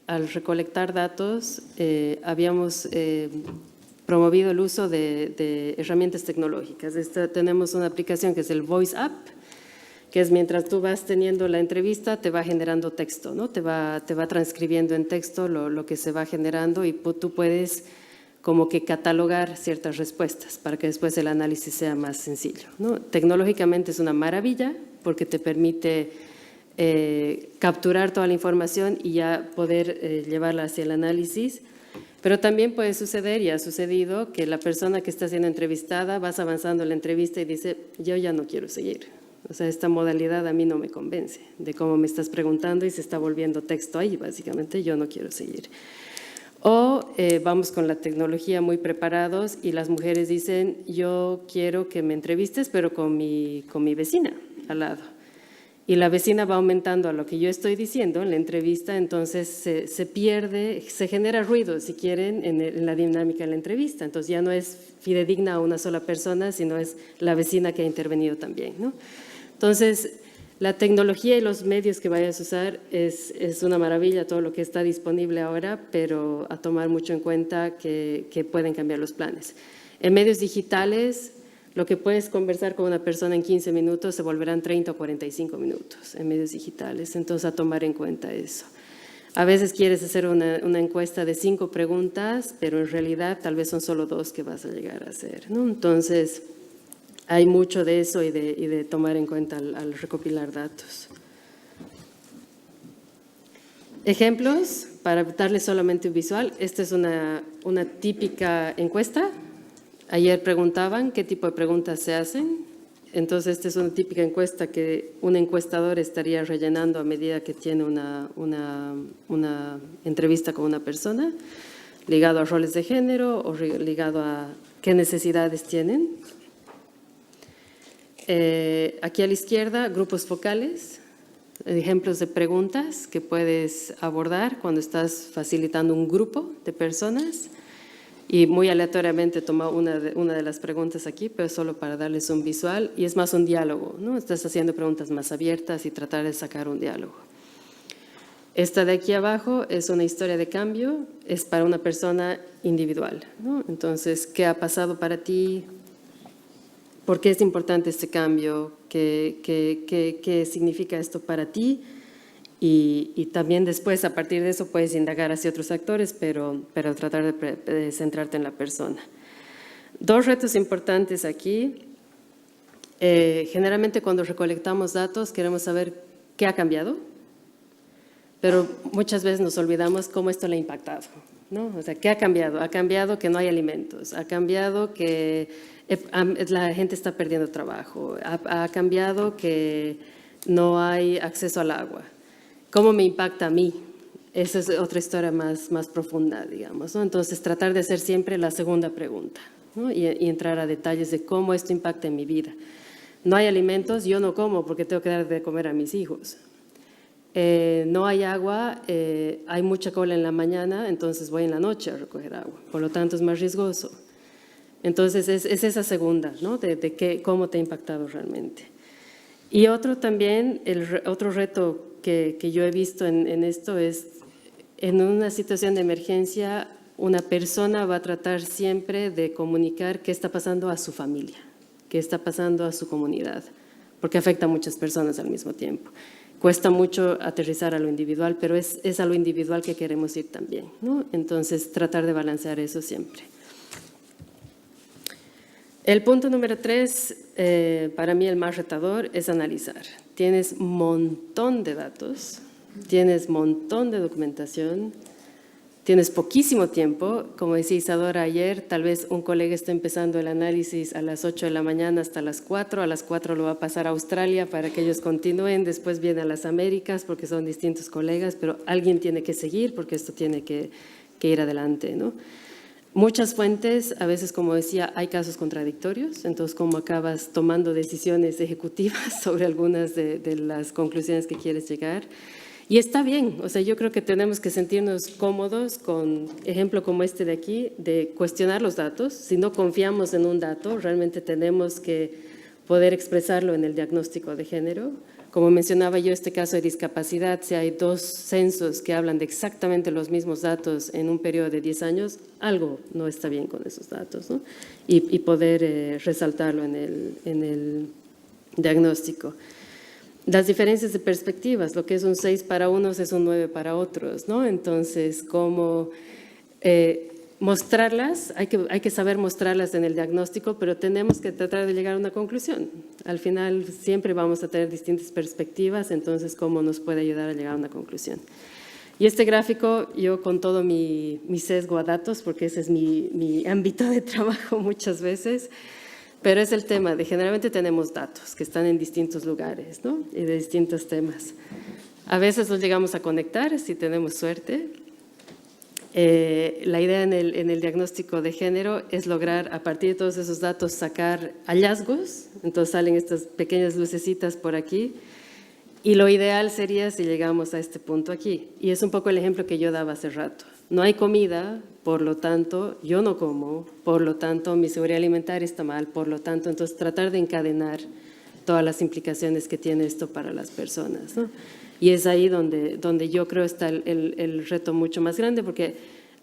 al recolectar datos, habíamos promovido el uso de herramientas tecnológicas. Tenemos una aplicación que es el Voice App, que es mientras tú vas teniendo la entrevista, te va generando texto, ¿no? Te va transcribiendo en texto lo que se va generando y tú puedes como que catalogar ciertas respuestas para que después el análisis sea más sencillo, ¿no? Tecnológicamente es una maravilla porque te permite capturar toda la información y ya poder llevarla hacia el análisis, Pero también puede suceder, y ha sucedido, que la persona que está siendo entrevistada, vas avanzando en la entrevista y dice, yo ya no quiero seguir. O sea, esta modalidad a mí no me convence de cómo me estás preguntando y se está volviendo texto ahí, básicamente, yo no quiero seguir. O vamos con la tecnología muy preparados y las mujeres dicen, yo quiero que me entrevistes, pero con mi vecina al lado. Y la vecina va aumentando a lo que yo estoy diciendo en la entrevista, entonces se pierde, se genera ruido, si quieren, en la dinámica de la entrevista. Entonces ya no es fidedigna a una sola persona, sino es la vecina que ha intervenido también, ¿no? Entonces, la tecnología y los medios que vayas a usar es una maravilla, todo lo que está disponible ahora, pero a tomar mucho en cuenta que pueden cambiar los planes. En medios digitales, lo que puedes conversar con una persona en 15 minutos se volverán 30 o 45 minutos en medios digitales, entonces a tomar en cuenta eso. A veces quieres hacer una encuesta de 5 preguntas, pero en realidad tal vez son solo 2 que vas a llegar a hacer, ¿no? Entonces, hay mucho de eso y de tomar en cuenta al recopilar datos. Ejemplos, para darle solamente un visual, esta es una típica encuesta. Ayer preguntaban qué tipo de preguntas se hacen. Entonces, esta es una típica encuesta que un encuestador estaría rellenando a medida que tiene una entrevista con una persona, ligado a roles de género o ligado a qué necesidades tienen. Aquí a la izquierda, grupos focales, ejemplos de preguntas que puedes abordar cuando estás facilitando un grupo de personas. Y muy aleatoriamente toma una de las preguntas aquí, pero solo para darles un visual, y es más un diálogo, ¿no? Estás haciendo preguntas más abiertas y tratar de sacar un diálogo. Esta de aquí abajo es una historia de cambio, es para una persona individual, ¿no? Entonces, ¿qué ha pasado para ti? ¿Por qué es importante este cambio? ¿Qué significa esto para ti? Y también después, a partir de eso, puedes indagar hacia otros actores, pero tratar de centrarte en la persona. 2 retos importantes aquí. Generalmente, cuando recolectamos datos, queremos saber qué ha cambiado, pero muchas veces nos olvidamos cómo esto le ha impactado, ¿no? O sea, ¿qué ha cambiado? Ha cambiado que no hay alimentos, ha cambiado que la gente está perdiendo trabajo, ha cambiado que no hay acceso al agua. ¿Cómo me impacta a mí? Esa es otra historia más profunda, digamos, ¿no? Entonces, tratar de hacer siempre la segunda pregunta, ¿no? y entrar a detalles de cómo esto impacta en mi vida. No hay alimentos, yo no como porque tengo que dar de comer a mis hijos. No hay agua, hay mucha cola en la mañana, entonces voy en la noche a recoger agua. Por lo tanto, es más riesgoso. Entonces, es esa segunda, ¿no? De cómo te ha impactado realmente. Y otro también, otro reto que yo he visto en esto es, en una situación de emergencia, una persona va a tratar siempre de comunicar qué está pasando a su familia, qué está pasando a su comunidad, porque afecta a muchas personas al mismo tiempo. Cuesta mucho aterrizar a lo individual, pero es a lo individual que queremos ir también, ¿no? Entonces, tratar de balancear eso siempre. El punto número 3, para mí el más retador, es analizar. Tienes un montón de datos, tienes un montón de documentación, tienes poquísimo tiempo. Como decía Isadora ayer, tal vez un colega está empezando el análisis a las 8 de la mañana hasta las 4, a las 4 lo va a pasar a Australia para que ellos continúen, después viene a las Américas porque son distintos colegas, pero alguien tiene que seguir porque esto tiene que ir adelante, ¿no? Muchas fuentes, a veces, como decía, hay casos contradictorios, entonces cómo acabas tomando decisiones ejecutivas sobre algunas de las conclusiones que quieres llegar. Y está bien, o sea, yo creo que tenemos que sentirnos cómodos con ejemplo como este de aquí, de cuestionar los datos. Si no confiamos en un dato, realmente tenemos que poder expresarlo en el diagnóstico de género. Como mencionaba yo, este caso de discapacidad, si hay 2 censos que hablan de exactamente los mismos datos en un periodo de 10 años, algo no está bien con esos datos, ¿no? Y poder resaltarlo en el diagnóstico. Las diferencias de perspectivas, lo que es un 6 para unos es un 9 para otros, ¿no? Entonces, cómo mostrarlas, hay que saber mostrarlas en el diagnóstico, pero tenemos que tratar de llegar a una conclusión. Al final siempre vamos a tener distintas perspectivas, entonces cómo nos puede ayudar a llegar a una conclusión. Y este gráfico, yo con todo mi sesgo a datos, porque ese es mi ámbito de trabajo muchas veces, pero es el tema de generalmente tenemos datos que están en distintos lugares, ¿no? Y de distintos temas. A veces los llegamos a conectar si tenemos suerte. La idea en el diagnóstico de género es lograr a partir de todos esos datos sacar hallazgos, entonces salen estas pequeñas lucecitas por aquí, y lo ideal sería si llegamos a este punto aquí, y es un poco el ejemplo que yo daba hace rato. No hay comida, por lo tanto, yo no como, por lo tanto, mi seguridad alimentaria está mal, por lo tanto, entonces tratar de encadenar todas las implicaciones que tiene esto para las personas, ¿no? Y es ahí donde yo creo está el reto mucho más grande, porque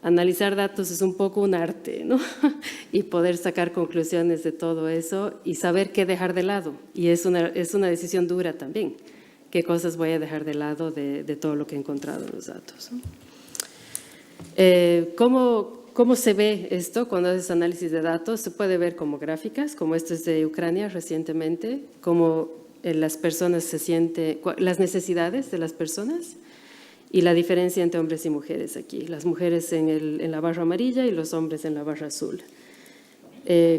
analizar datos es un poco un arte, ¿no? Y poder sacar conclusiones de todo eso y saber qué dejar de lado. Y es una decisión dura también, qué cosas voy a dejar de lado de todo lo que he encontrado en los datos, ¿no? ¿Cómo se ve esto cuando haces análisis de datos? Se puede ver como gráficas, como esto es de Ucrania recientemente, cómo las personas se sienten, las necesidades de las personas y la diferencia entre hombres y mujeres aquí. Las mujeres en la barra amarilla y los hombres en la barra azul.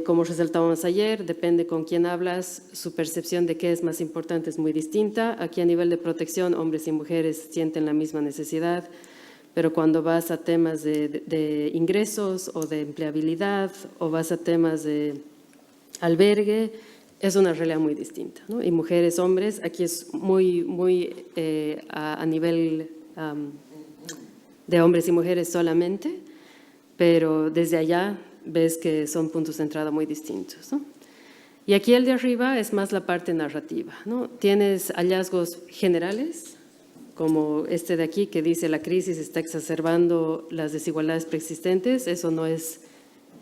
Como resaltábamos ayer, depende con quién hablas, su percepción de qué es más importante es muy distinta. Aquí a nivel de protección, hombres y mujeres sienten la misma necesidad, pero cuando vas a temas de ingresos o de empleabilidad o vas a temas de albergue, es una realidad muy distinta, ¿no? Y mujeres, hombres, aquí es muy a nivel de hombres y mujeres solamente, pero desde allá ves que son puntos de entrada muy distintos, ¿no? Y aquí el de arriba es más la parte narrativa, ¿no? Tienes hallazgos generales, como este de aquí que dice la crisis está exacerbando las desigualdades preexistentes. Eso no es,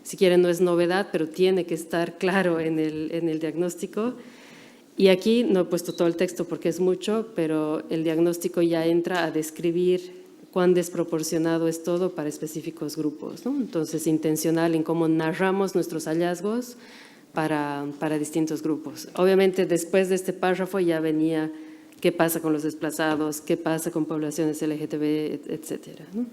si quieren, no es novedad, pero tiene que estar claro en el diagnóstico. Y aquí no he puesto todo el texto porque es mucho, pero el diagnóstico ya entra a describir cuán desproporcionado es todo para específicos grupos, ¿no? Entonces, intencional en cómo narramos nuestros hallazgos para distintos grupos. Obviamente, después de este párrafo ya venía qué pasa con los desplazados, qué pasa con poblaciones LGTB, etcétera, ¿no?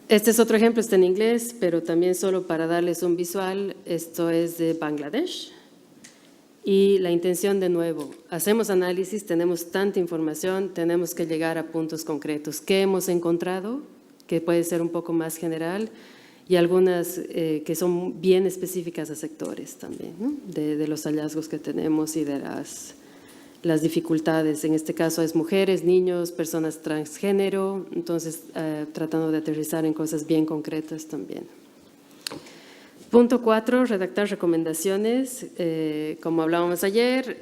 Este es otro ejemplo, está en inglés, pero también solo para darles un visual, esto es de Bangladesh. Y la intención, de nuevo, hacemos análisis, tenemos tanta información, tenemos que llegar a puntos concretos. ¿Qué hemos encontrado? Que puede ser un poco más general, y algunas que son bien específicas a sectores también, ¿no? De los hallazgos que tenemos y de las dificultades. En este caso es mujeres, niños, personas transgénero, entonces tratando de aterrizar en cosas bien concretas también. Punto 4, redactar recomendaciones. Como hablábamos ayer,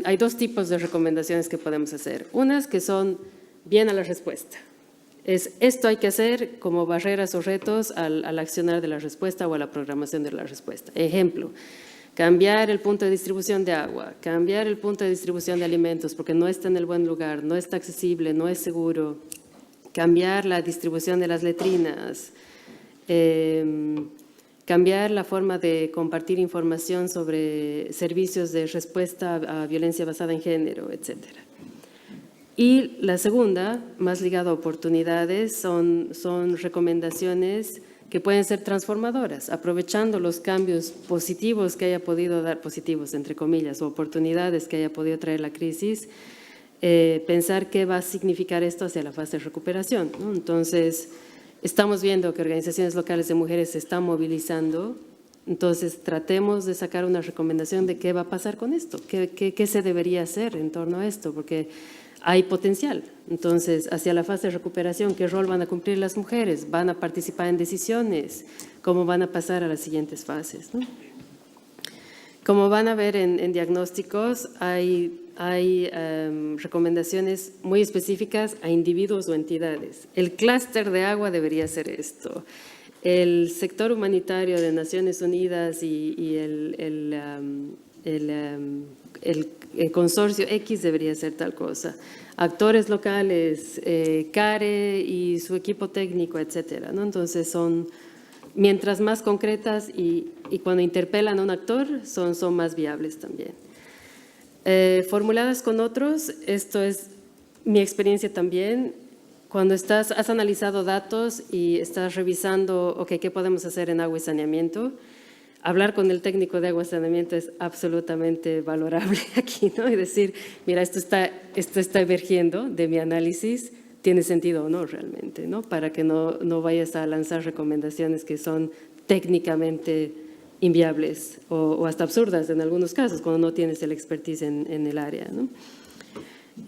hay dos tipos de recomendaciones que podemos hacer. Unas que son bien a la respuesta. Esto hay que hacer como barreras o retos al accionar de la respuesta o a la programación de la respuesta. Ejemplo, cambiar el punto de distribución de agua, cambiar el punto de distribución de alimentos porque no está en el buen lugar, no está accesible, no es seguro, cambiar la distribución de las letrinas, cambiar la forma de compartir información sobre servicios de respuesta a violencia basada en género, etc. Y la segunda, más ligada a oportunidades, son recomendaciones que pueden ser transformadoras, aprovechando los cambios positivos que haya podido dar, positivos entre comillas, o oportunidades que haya podido traer la crisis, pensar qué va a significar esto hacia la fase de recuperación, ¿no? Entonces, estamos viendo que organizaciones locales de mujeres se están movilizando, entonces tratemos de sacar una recomendación de qué va a pasar con esto, qué se debería hacer en torno a esto, porque hay potencial. Entonces, hacia la fase de recuperación, ¿qué rol van a cumplir las mujeres? ¿Van a participar en decisiones? ¿Cómo van a pasar a las siguientes fases, ¿no? Como van a ver en diagnósticos, hay recomendaciones muy específicas a individuos o entidades. El clúster de agua debería ser esto. El sector humanitario de Naciones Unidas y el consorcio X debería ser tal cosa. Actores locales, CARE y su equipo técnico, etcétera, ¿no? Entonces mientras más concretas y cuando interpelan a un actor, son más viables también. Formuladas con otros, esto es mi experiencia también, cuando has analizado datos y estás revisando, ok, ¿qué podemos hacer en agua y saneamiento? Hablar con el técnico de agua y saneamiento es absolutamente valorable aquí, ¿no? Y decir, mira, esto está emergiendo de mi análisis, ¿tiene sentido o no realmente, ¿no? Para que no vayas a lanzar recomendaciones que son técnicamente inviables o hasta absurdas en algunos casos, cuando no tienes el expertise en el área, ¿no?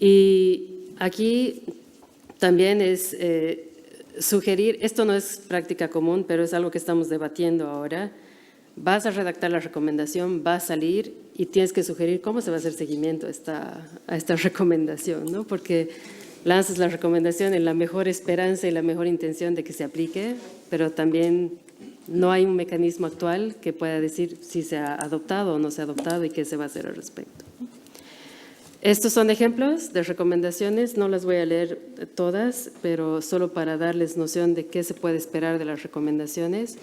Y aquí también es sugerir, esto no es práctica común, pero es algo que estamos debatiendo ahora. Vas a redactar la recomendación, va a salir y tienes que sugerir cómo se va a hacer seguimiento a esta recomendación, ¿no? Porque lanzas la recomendación en la mejor esperanza y la mejor intención de que se aplique, pero también no hay un mecanismo actual que pueda decir si se ha adoptado o no se ha adoptado y qué se va a hacer al respecto. Estos son ejemplos de recomendaciones, no las voy a leer todas, pero solo para darles noción de qué se puede esperar de las recomendaciones.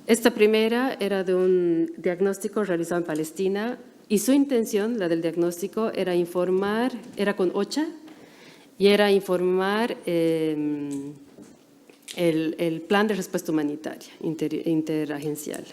Esta primera era de un diagnóstico realizado en Palestina y su intención, la del diagnóstico, era informar, era con OCHA, y era informar el plan de respuesta humanitaria interagencial.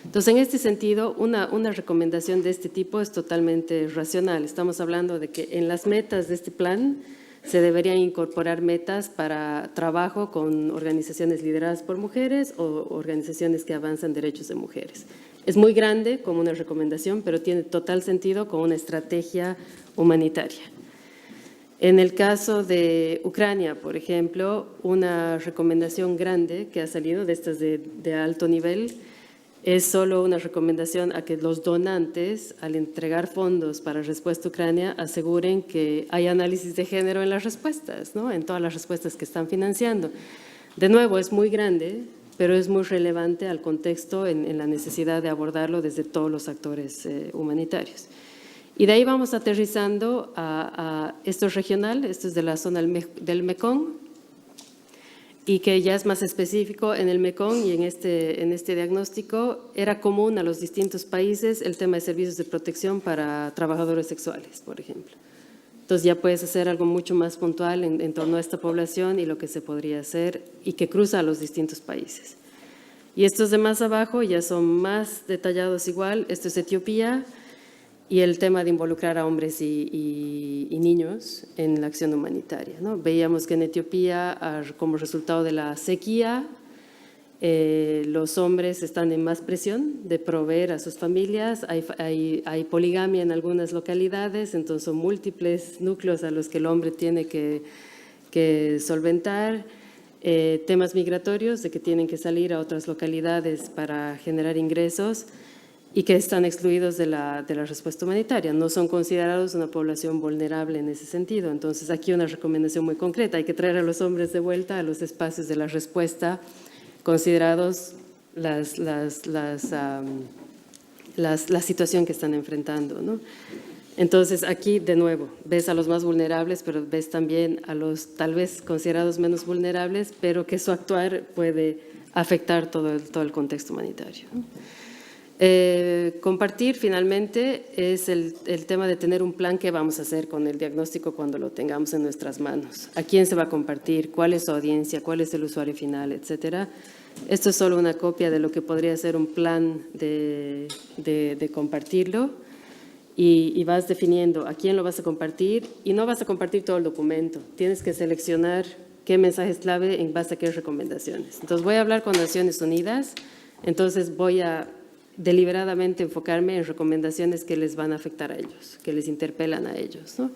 Entonces, en este sentido, una recomendación de este tipo es totalmente racional. Estamos hablando de que en las metas de este plan se deberían incorporar metas para trabajo con organizaciones lideradas por mujeres o organizaciones que avanzan derechos de mujeres. Es muy grande como una recomendación, pero tiene total sentido como una estrategia humanitaria. En el caso de Ucrania, por ejemplo, una recomendación grande que ha salido de estas de alto nivel es solo una recomendación a que los donantes, al entregar fondos para respuesta a Ucrania, aseguren que hay análisis de género en las respuestas, ¿no? En todas las respuestas que están financiando. De nuevo, es muy grande, pero es muy relevante al contexto en la necesidad de abordarlo desde todos los actores humanitarios. Y de ahí vamos aterrizando esto es regional, esto es de la zona del Mekong, y que ya es más específico en el Mekong y en este diagnóstico era común a los distintos países el tema de servicios de protección para trabajadores sexuales, por ejemplo. Entonces ya puedes hacer algo mucho más puntual en torno a esta población y lo que se podría hacer y que cruza a los distintos países. Y estos de más abajo ya son más detallados igual, esto es Etiopía, y el tema de involucrar a hombres y niños en la acción humanitaria, ¿no? Veíamos que en Etiopía, como resultado de la sequía, los hombres están en más presión de proveer a sus familias, hay poligamia en algunas localidades, entonces son múltiples núcleos a los que el hombre tiene que solventar, temas migratorios, de que tienen que salir a otras localidades para generar ingresos, y que están excluidos de la respuesta humanitaria. No son considerados una población vulnerable en ese sentido. Entonces, aquí una recomendación muy concreta. Hay que traer a los hombres de vuelta a los espacios de la respuesta, considerados la situación que están enfrentando, ¿no? Entonces, aquí, de nuevo, ves a los más vulnerables, pero ves también a los tal vez considerados menos vulnerables, pero que su actuar puede afectar todo el contexto humanitario, ¿no? Compartir finalmente es el tema de tener un plan que vamos a hacer con el diagnóstico cuando lo tengamos en nuestras manos. ¿A quién se va a compartir? ¿Cuál es su audiencia? ¿Cuál es el usuario final? Etcétera. Esto es solo una copia de lo que podría ser un plan de compartirlo y vas definiendo a quién lo vas a compartir y no vas a compartir todo el documento. Tienes que seleccionar qué mensajes clave en base a qué recomendaciones. Entonces voy a hablar con Naciones Unidas, entonces voy a deliberadamente enfocarme en recomendaciones que les van a afectar a ellos, que les interpelan a ellos, ¿no?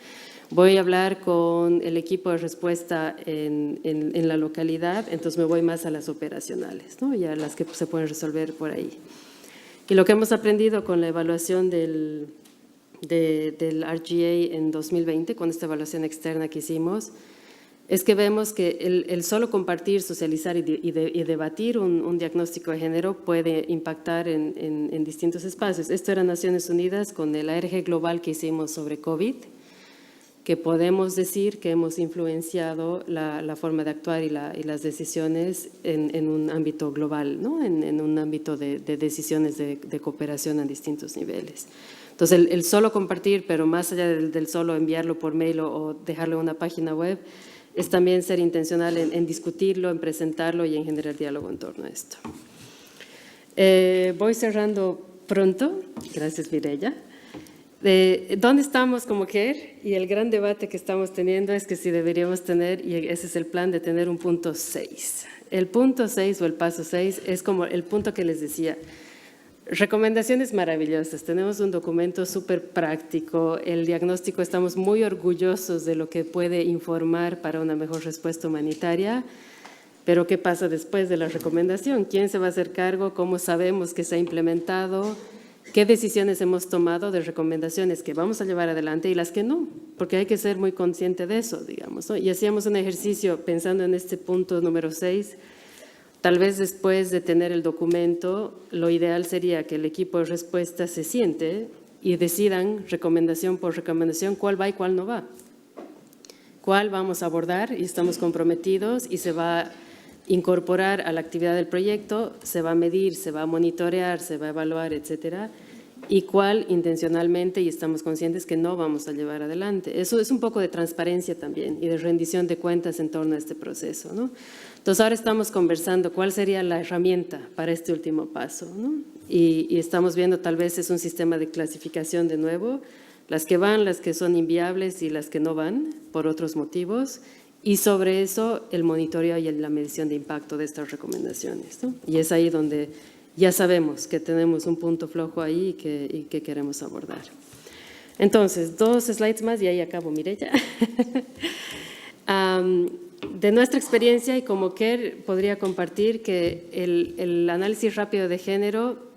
Voy a hablar con el equipo de respuesta en la localidad, entonces me voy más a las operacionales, ¿no? Y a las que se pueden resolver por ahí. Y lo que hemos aprendido con la evaluación del RGA en 2020, con esta evaluación externa que hicimos, es que vemos que el solo compartir, socializar y debatir un diagnóstico de género puede impactar en distintos espacios. Esto era Naciones Unidas con el ARG global que hicimos sobre COVID, que podemos decir que hemos influenciado la forma de actuar y las decisiones en un ámbito global, ¿no? En un ámbito de decisiones de cooperación a distintos niveles. Entonces, el solo compartir, pero más allá del solo enviarlo por mail o dejarlo en una página web, es también ser intencional en discutirlo, en presentarlo y en generar diálogo en torno a esto. Voy cerrando pronto. Gracias, Mireya. ¿Dónde estamos como CARE? Y el gran debate que estamos teniendo es que si deberíamos tener, y ese es el plan, de tener un punto 6. El punto 6 o el paso 6 es como el punto que les decía. Recomendaciones maravillosas. Tenemos un documento súper práctico. El diagnóstico, estamos muy orgullosos de lo que puede informar para una mejor respuesta humanitaria. Pero ¿qué pasa después de la recomendación? ¿Quién se va a hacer cargo? ¿Cómo sabemos que se ha implementado? ¿Qué decisiones hemos tomado de recomendaciones que vamos a llevar adelante y las que no? Porque hay que ser muy consciente de eso, digamos, ¿no? Y hacíamos un ejercicio pensando en este punto número 6. Tal vez después de tener el documento, lo ideal sería que el equipo de respuesta se siente y decidan recomendación por recomendación cuál va y cuál no va. Cuál vamos a abordar y estamos comprometidos y se va a incorporar a la actividad del proyecto, se va a medir, se va a monitorear, se va a evaluar, etcétera, y cuál intencionalmente y estamos conscientes que no vamos a llevar adelante. Eso es un poco de transparencia también y de rendición de cuentas en torno a este proceso, ¿no? Entonces ahora estamos conversando cuál sería la herramienta para este último paso, ¿no? Y estamos viendo tal vez es un sistema de clasificación de nuevo, las que van, las que son inviables y las que no van por otros motivos, y sobre eso el monitoreo y la medición de impacto de estas recomendaciones, ¿no? Y es ahí donde ya sabemos que tenemos un punto flojo ahí y que queremos abordar. Entonces, 2 slides más y ahí acabo, Mireya. De nuestra experiencia y como CARE podría compartir que el análisis rápido de género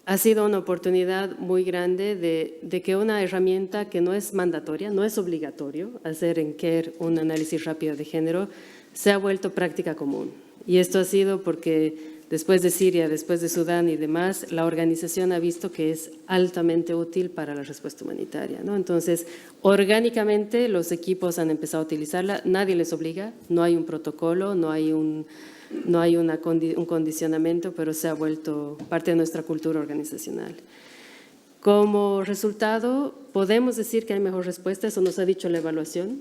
ha sido una oportunidad muy grande de que una herramienta que no es mandatoria, no es obligatorio hacer en CARE un análisis rápido de género, se ha vuelto práctica común. Y esto ha sido porque después de Siria, después de Sudán y demás, la organización ha visto que es altamente útil para la respuesta humanitaria, ¿no? Entonces, orgánicamente los equipos han empezado a utilizarla, nadie les obliga, no hay un protocolo, no hay un condicionamiento, pero se ha vuelto parte de nuestra cultura organizacional. Como resultado, podemos decir que hay mejor respuesta, eso nos ha dicho la evaluación.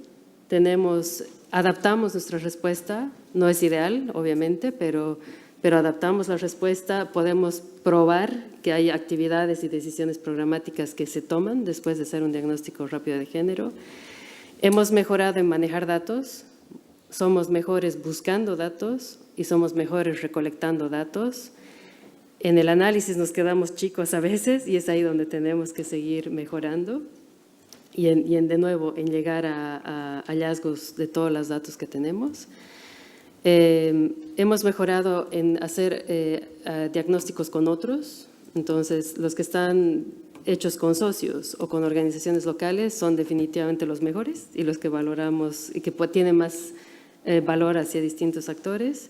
Adaptamos nuestra respuesta, no es ideal, obviamente, pero adaptamos la respuesta, podemos probar que hay actividades y decisiones programáticas que se toman después de hacer un diagnóstico rápido de género. Hemos mejorado en manejar datos, somos mejores buscando datos y somos mejores recolectando datos. En el análisis nos quedamos chicos a veces y es ahí donde tenemos que seguir mejorando y de nuevo en llegar a hallazgos de todos los datos que tenemos. Hemos mejorado en hacer diagnósticos con otros, entonces los que están hechos con socios o con organizaciones locales son definitivamente los mejores y los que valoramos y que tienen más valor hacia distintos actores.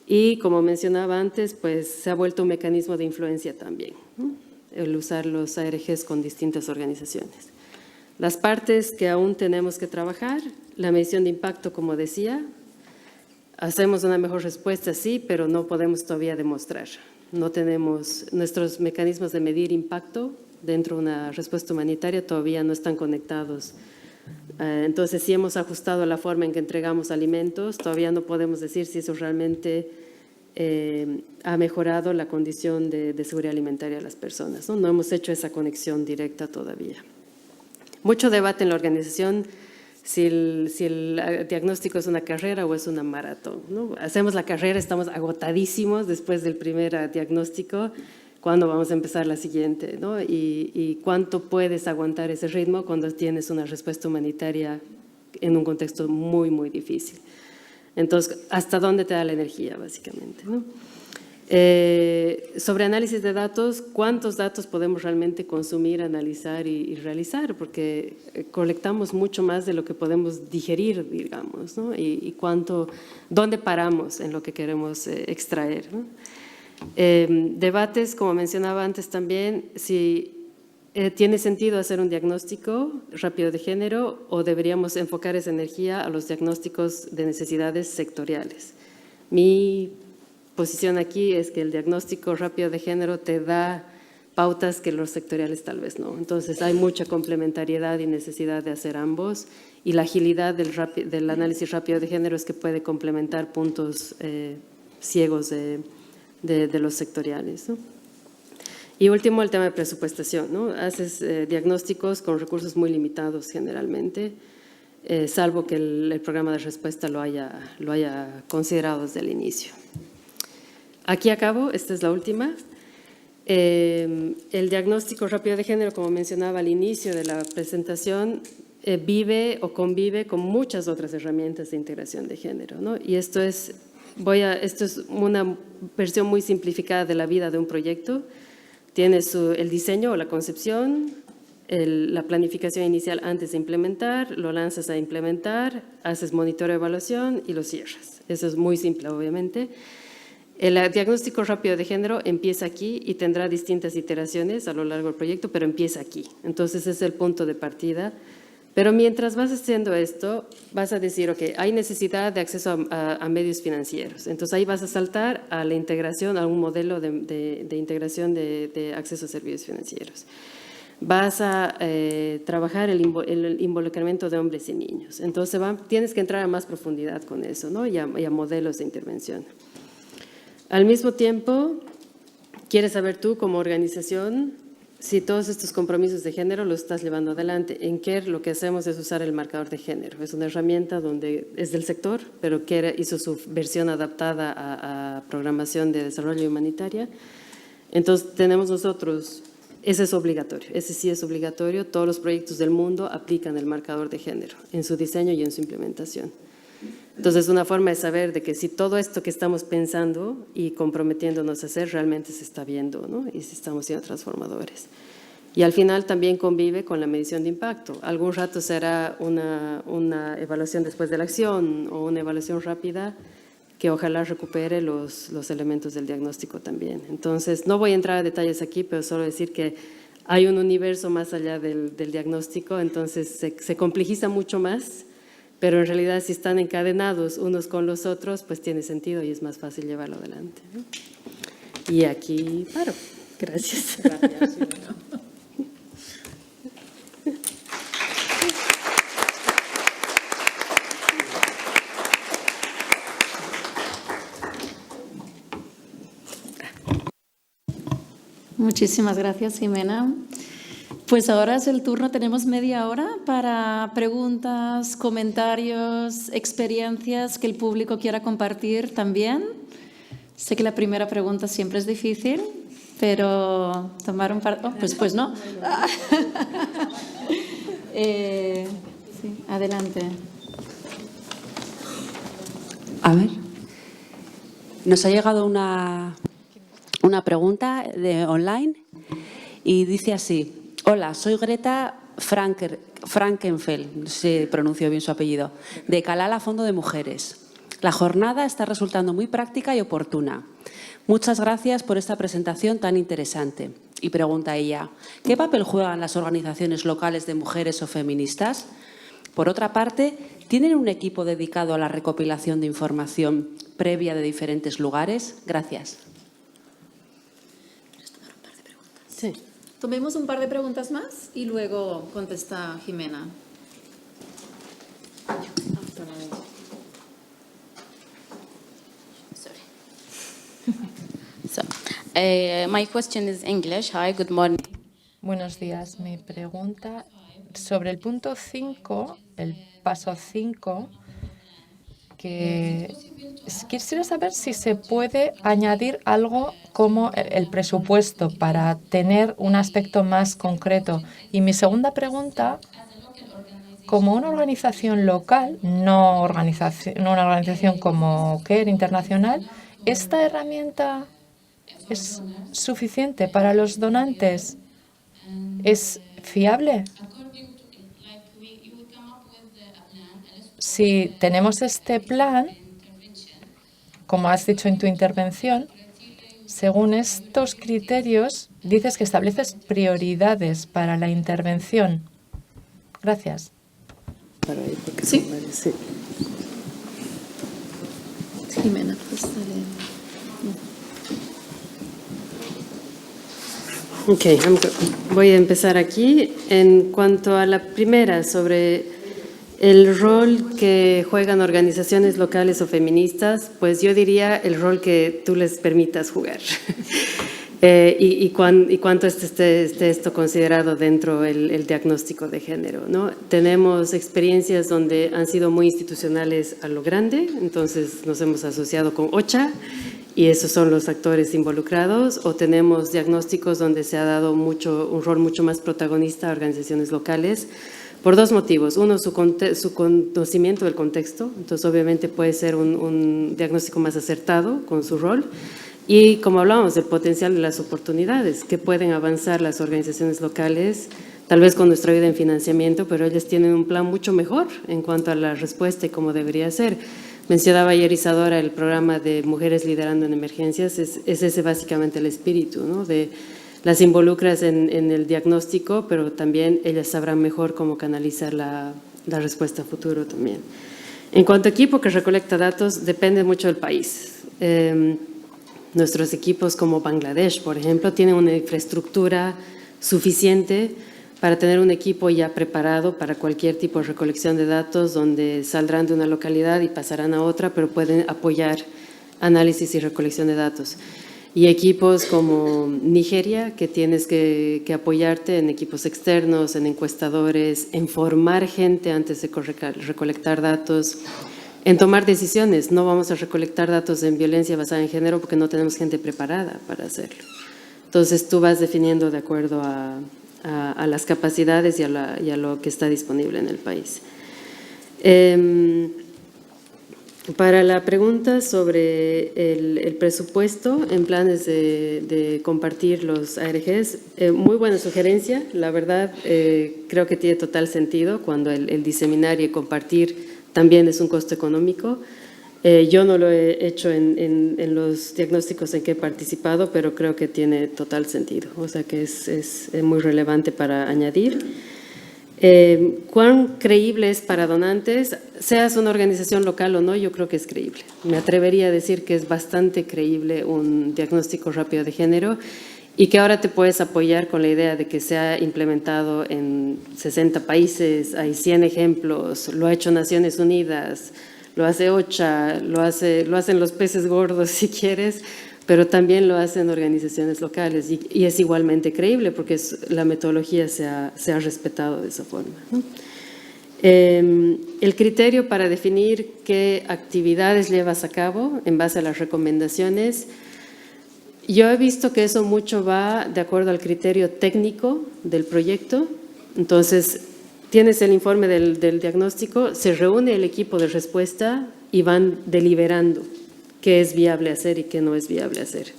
Y como mencionaba antes, pues se ha vuelto un mecanismo de influencia también, ¿no? El usar los ARGs con distintas organizaciones. Las partes que aún tenemos que trabajar, la medición de impacto, como decía, hacemos una mejor respuesta, sí, pero no podemos todavía demostrar. No tenemos, nuestros mecanismos de medir impacto dentro de una respuesta humanitaria todavía no están conectados. Entonces, sí hemos ajustado la forma en que entregamos alimentos, todavía no podemos decir si eso realmente ha mejorado la condición de seguridad alimentaria de las personas, ¿no? No hemos hecho esa conexión directa todavía. Mucho debate en la organización si el diagnóstico es una carrera o es una maratón, ¿no? Hacemos la carrera, estamos agotadísimos después del primer diagnóstico, ¿cuándo vamos a empezar la siguiente, ¿no? Y cuánto puedes aguantar ese ritmo cuando tienes una respuesta humanitaria en un contexto muy, muy difícil. Entonces, ¿hasta dónde te da la energía, básicamente, ¿no? Sobre análisis de datos, ¿cuántos datos podemos realmente consumir, analizar y realizar? Porque colectamos mucho más de lo que podemos digerir, digamos, ¿no? Y ¿dónde paramos en lo que queremos extraer, ¿no? Debates, como mencionaba antes también, si tiene sentido hacer un diagnóstico rápido de género o deberíamos enfocar esa energía a los diagnósticos de necesidades sectoriales. Mi posición aquí es que el diagnóstico rápido de género te da pautas que los sectoriales tal vez no. Entonces hay mucha complementariedad y necesidad de hacer ambos y la agilidad del análisis rápido de género es que puede complementar puntos ciegos de los sectoriales, ¿no? Y último, el tema de presupuestación, ¿no? Haces diagnósticos con recursos muy limitados generalmente, salvo que el programa de respuesta lo haya considerado desde el inicio. Aquí acabo, esta es la última. El diagnóstico rápido de género, como mencionaba al inicio de la presentación, vive o convive con muchas otras herramientas de integración de género, ¿no? Y esto es una versión muy simplificada de la vida de un proyecto. Tienes el diseño o la concepción, la planificación inicial antes de implementar, lo lanzas a implementar, haces monitoreo de evaluación y lo cierras. Eso es muy simple, obviamente. El diagnóstico rápido de género empieza aquí y tendrá distintas iteraciones a lo largo del proyecto, pero empieza aquí. Entonces, ese es el punto de partida. Pero mientras vas haciendo esto, vas a decir, ok, hay necesidad de acceso a medios financieros. Entonces, ahí vas a saltar a la integración, a un modelo de integración de acceso a servicios financieros. Vas a trabajar el involucramiento de hombres y niños. Entonces, tienes que entrar a más profundidad con eso, ¿no? y a modelos de intervención. Al mismo tiempo, quieres saber tú como organización si todos estos compromisos de género los estás llevando adelante. En CARE lo que hacemos es usar el marcador de género. Es una herramienta donde es del sector, pero CARE hizo su versión adaptada a programación de desarrollo humanitaria. Entonces, tenemos nosotros, ese es obligatorio, ese sí es obligatorio. Todos los proyectos del mundo aplican el marcador de género en su diseño y en su implementación. Entonces, es una forma de saber de que si todo esto que estamos pensando y comprometiéndonos a hacer realmente se está viendo, ¿no? Y si estamos siendo transformadores. Y al final también convive con la medición de impacto. Algún rato será una evaluación después de la acción o una evaluación rápida que ojalá recupere los elementos del diagnóstico también. Entonces, no voy a entrar a detalles aquí, pero solo decir que hay un universo más allá del diagnóstico, entonces se complejiza mucho más. Pero en realidad si están encadenados unos con los otros, pues tiene sentido y es más fácil llevarlo adelante, ¿no? Y aquí paro. Gracias. Gracias. Muchísimas gracias, Jimena. Pues ahora es el turno, tenemos media hora para preguntas, comentarios, experiencias que el público quiera compartir también. Sé que la primera pregunta siempre es difícil, pero tomar un par... pues no. Sí, adelante. A ver, nos ha llegado una pregunta online y dice así: hola, soy Greta Frankenfeld, no sé si pronuncio bien su apellido, de Calala Fondo de Mujeres. La jornada está resultando muy práctica y oportuna. Muchas gracias por esta presentación tan interesante. Y pregunta ella, ¿qué papel juegan las organizaciones locales de mujeres o feministas? Por otra parte, ¿tienen un equipo dedicado a la recopilación de información previa de diferentes lugares? Gracias. ¿Quieres tomar un par de preguntas? Sí. Tomemos un par de preguntas más y luego contesta Jimena. So, my question is English. Hi, good morning. Buenos días. Mi pregunta sobre el punto 5, el paso 5, que quisiera saber si se puede añadir algo como el presupuesto para tener un aspecto más concreto. Y mi segunda pregunta, como una organización local, no una organización como CARE internacional, ¿esta herramienta es suficiente para los donantes? ¿Es fiable? Si tenemos este plan, como has dicho en tu intervención, según estos criterios, dices que estableces prioridades para la intervención. Gracias. Sí. Jimena, pues dale. Ok, voy a empezar aquí. En cuanto a la primera, sobre El rol que juegan organizaciones locales o feministas, pues yo diría el rol que tú les permitas jugar. Y cuánto esté esto considerado dentro del diagnóstico de género, ¿no? Tenemos experiencias donde han sido muy institucionales a lo grande, entonces nos hemos asociado con OCHA y esos son los actores involucrados, o tenemos diagnósticos donde se ha dado un rol mucho más protagonista a organizaciones locales, por dos motivos. Uno, su conocimiento del contexto, entonces obviamente puede ser un diagnóstico más acertado con su rol. Y como hablábamos del potencial de las oportunidades que pueden avanzar las organizaciones locales, tal vez con nuestra ayuda en financiamiento, pero ellas tienen un plan mucho mejor en cuanto a la respuesta y cómo debería ser. Mencionaba ayer Isadora el programa de Mujeres Liderando en Emergencias, es ese básicamente el espíritu, ¿no? De las involucras en el diagnóstico, pero también ellas sabrán mejor cómo canalizar la respuesta a futuro también. En cuanto a equipo que recolecta datos, depende mucho del país. Nuestros equipos como Bangladesh, por ejemplo, tienen una infraestructura suficiente para tener un equipo ya preparado para cualquier tipo de recolección de datos, donde saldrán de una localidad y pasarán a otra, pero pueden apoyar análisis y recolección de datos. Y equipos como Nigeria, que tienes que apoyarte en equipos externos, en encuestadores, en formar gente antes de recolectar datos, en tomar decisiones. No vamos a recolectar datos en violencia basada en género porque no tenemos gente preparada para hacerlo. Entonces tú vas definiendo de acuerdo a las capacidades y a lo que está disponible en el país. Para la pregunta sobre el presupuesto en planes de compartir los ARGs, muy buena sugerencia. La verdad, creo que tiene total sentido cuando el diseminar y compartir también es un costo económico. Yo no lo he hecho en los diagnósticos en que he participado, pero creo que tiene total sentido, o sea que es muy relevante para añadir. ¿Cuán creíble es para donantes? Seas una organización local o no, yo creo que es creíble. Me atrevería a decir que es bastante creíble un diagnóstico rápido de género y que ahora te puedes apoyar con la idea de que se ha implementado en 60 países, hay 100 ejemplos, lo ha hecho Naciones Unidas, lo hace OCHA, lo hacen los peces gordos si quieres, pero también lo hacen organizaciones locales y es igualmente creíble porque la metodología se ha respetado de esa forma, ¿no? El criterio para definir qué actividades llevas a cabo en base a las recomendaciones, yo he visto que eso mucho va de acuerdo al criterio técnico del proyecto. Entonces, tienes el informe del diagnóstico, se reúne el equipo de respuesta y van deliberando qué es viable hacer y qué no es viable hacer.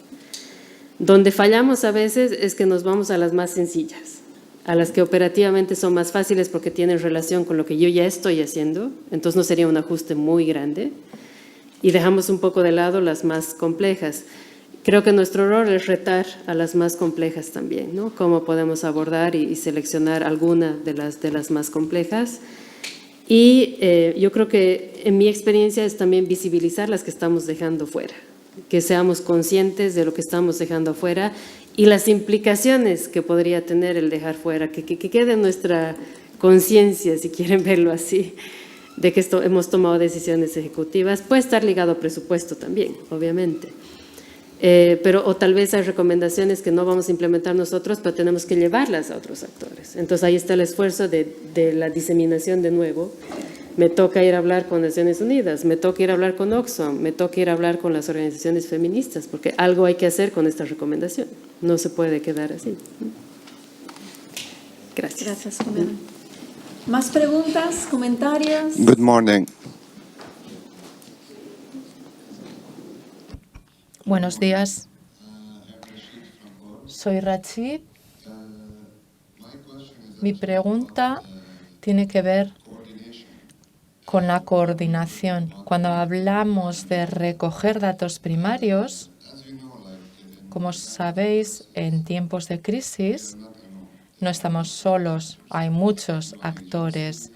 Donde fallamos a veces es que nos vamos a las más sencillas, a las que operativamente son más fáciles porque tienen relación con lo que yo ya estoy haciendo, entonces no sería un ajuste muy grande, y dejamos un poco de lado las más complejas. Creo que nuestro rol es retar a las más complejas también, ¿no? Cómo podemos abordar y seleccionar alguna de las más complejas. Y yo creo que en mi experiencia es también visibilizar las que estamos dejando fuera, que seamos conscientes de lo que estamos dejando fuera y las implicaciones que podría tener el dejar fuera, que quede en nuestra conciencia, si quieren verlo así, de que hemos tomado decisiones ejecutivas. Puede estar ligado a presupuesto también, obviamente. O tal vez hay recomendaciones que no vamos a implementar nosotros, pero tenemos que llevarlas a otros actores. Entonces ahí está el esfuerzo de la diseminación de nuevo. Me toca ir a hablar con Naciones Unidas, me toca ir a hablar con Oxfam, me toca ir a hablar con las organizaciones feministas, porque algo hay que hacer con esta recomendación. No se puede quedar así. Gracias. Gracias, Juliana. ¿Más preguntas, comentarios? Good morning. Buenos días. Soy Rachid. Mi pregunta tiene que ver con la coordinación. Cuando hablamos de recoger datos primarios, como sabéis, en tiempos de crisis no estamos solos. Hay muchos actores,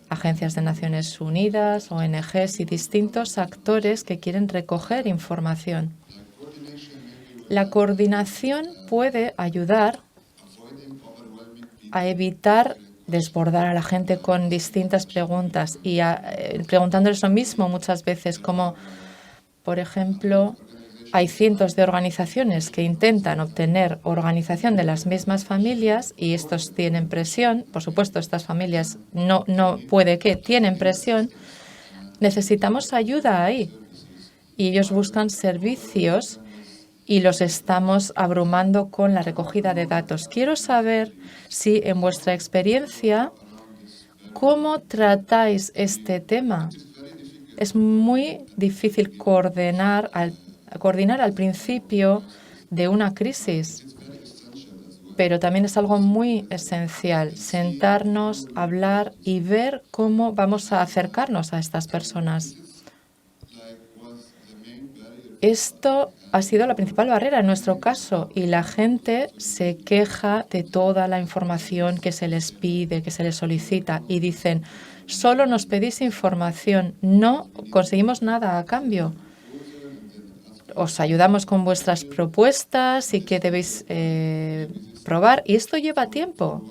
agencias de Naciones Unidas, ONGs y distintos actores que quieren recoger información. La coordinación puede ayudar a evitar desbordar a la gente con distintas preguntas y preguntándoles lo mismo muchas veces, como, por ejemplo, hay cientos de organizaciones que intentan obtener organización de las mismas familias y estos tienen presión. Por supuesto, estas familias no puede que tienen presión. Necesitamos ayuda ahí. Y ellos buscan servicios y los estamos abrumando con la recogida de datos. Quiero saber si en vuestra experiencia, ¿cómo tratáis este tema? Es muy difícil coordinar al principio de una crisis, pero también es algo muy esencial, sentarnos, hablar y ver cómo vamos a acercarnos a estas personas. Esto ha sido la principal barrera en nuestro caso y la gente se queja de toda la información que se les pide, que se les solicita y dicen, solo nos pedís información, no conseguimos nada a cambio. Os ayudamos con vuestras propuestas y qué debéis probar. Y esto lleva tiempo.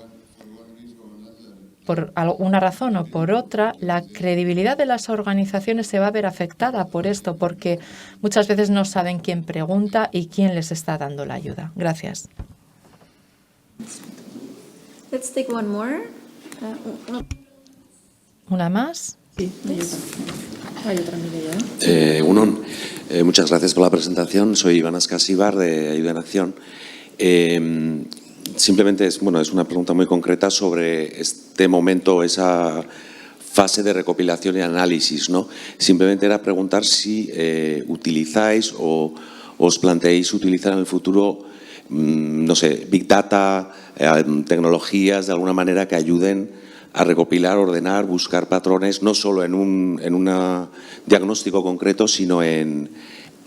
Por una razón o por otra, la credibilidad de las organizaciones se va a ver afectada por esto, porque muchas veces no saben quién pregunta y quién les está dando la ayuda. Gracias. Let's take one more. ¿Una más? Sí, hay otra Mireia. Unón, muchas gracias por la presentación. Soy Iván Ascasíbar de Ayuda en Acción. Simplemente es una pregunta muy concreta sobre este momento, esa fase de recopilación y análisis, ¿no? Simplemente era preguntar si utilizáis o os planteáis utilizar en el futuro, no sé, Big Data, tecnologías de alguna manera que ayuden a recopilar, ordenar, buscar patrones, no solo en un diagnóstico concreto, sino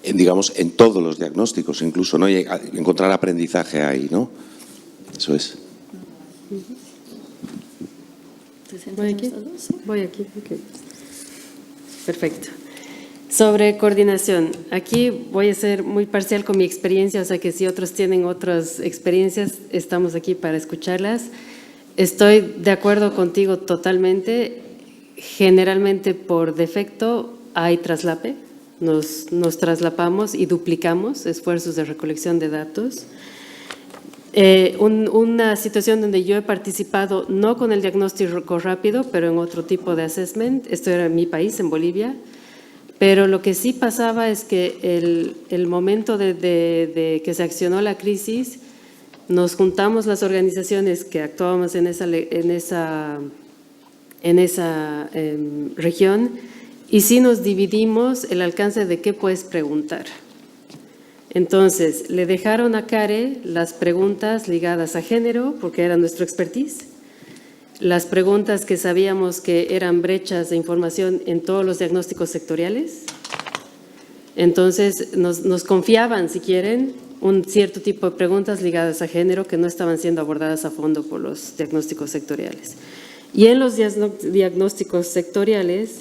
digamos, en todos los diagnósticos incluso, ¿no? Y encontrar aprendizaje ahí, ¿no? Eso es. Voy aquí. Okay. Perfecto. Sobre coordinación, aquí voy a ser muy parcial con mi experiencia, o sea que si otros tienen otras experiencias, estamos aquí para escucharlas. Estoy de acuerdo contigo totalmente. Generalmente por defecto hay traslape. Nos traslapamos y duplicamos esfuerzos de recolección de datos. Una situación donde yo he participado, no con el diagnóstico rápido, pero en otro tipo de assessment. Esto era en mi país, en Bolivia. Pero lo que sí pasaba es que el momento de que se accionó la crisis, nos juntamos las organizaciones que actuábamos en esa región y sí nos dividimos el alcance de qué puedes preguntar. Entonces, le dejaron a CARE las preguntas ligadas a género, porque era nuestro expertise, las preguntas que sabíamos que eran brechas de información en todos los diagnósticos sectoriales. Entonces, nos confiaban, si quieren, un cierto tipo de preguntas ligadas a género que no estaban siendo abordadas a fondo por los diagnósticos sectoriales. Y en los diagnósticos sectoriales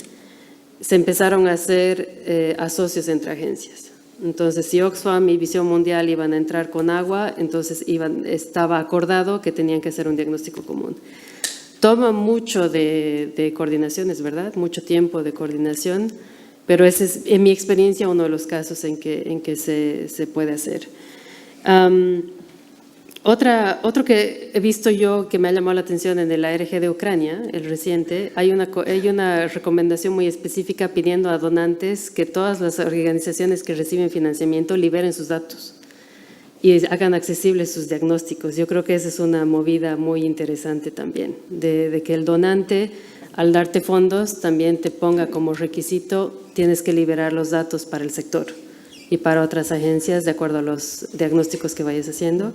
se empezaron a hacer asocios entre agencias. Entonces, si Oxfam y Visión Mundial iban a entrar con agua, entonces estaba acordado que tenían que hacer un diagnóstico común. Toma mucho de coordinación, es verdad, mucho tiempo de coordinación, pero ese es, en mi experiencia, uno de los casos en que se puede hacer. Otro que he visto yo que me ha llamado la atención en el ARG de Ucrania, el reciente, hay una recomendación muy específica pidiendo a donantes que todas las organizaciones que reciben financiamiento liberen sus datos y hagan accesibles sus diagnósticos. Yo creo que esa es una movida muy interesante también, de que el donante, al darte fondos, también te ponga como requisito, tienes que liberar los datos para el sector y para otras agencias de acuerdo a los diagnósticos que vayas haciendo.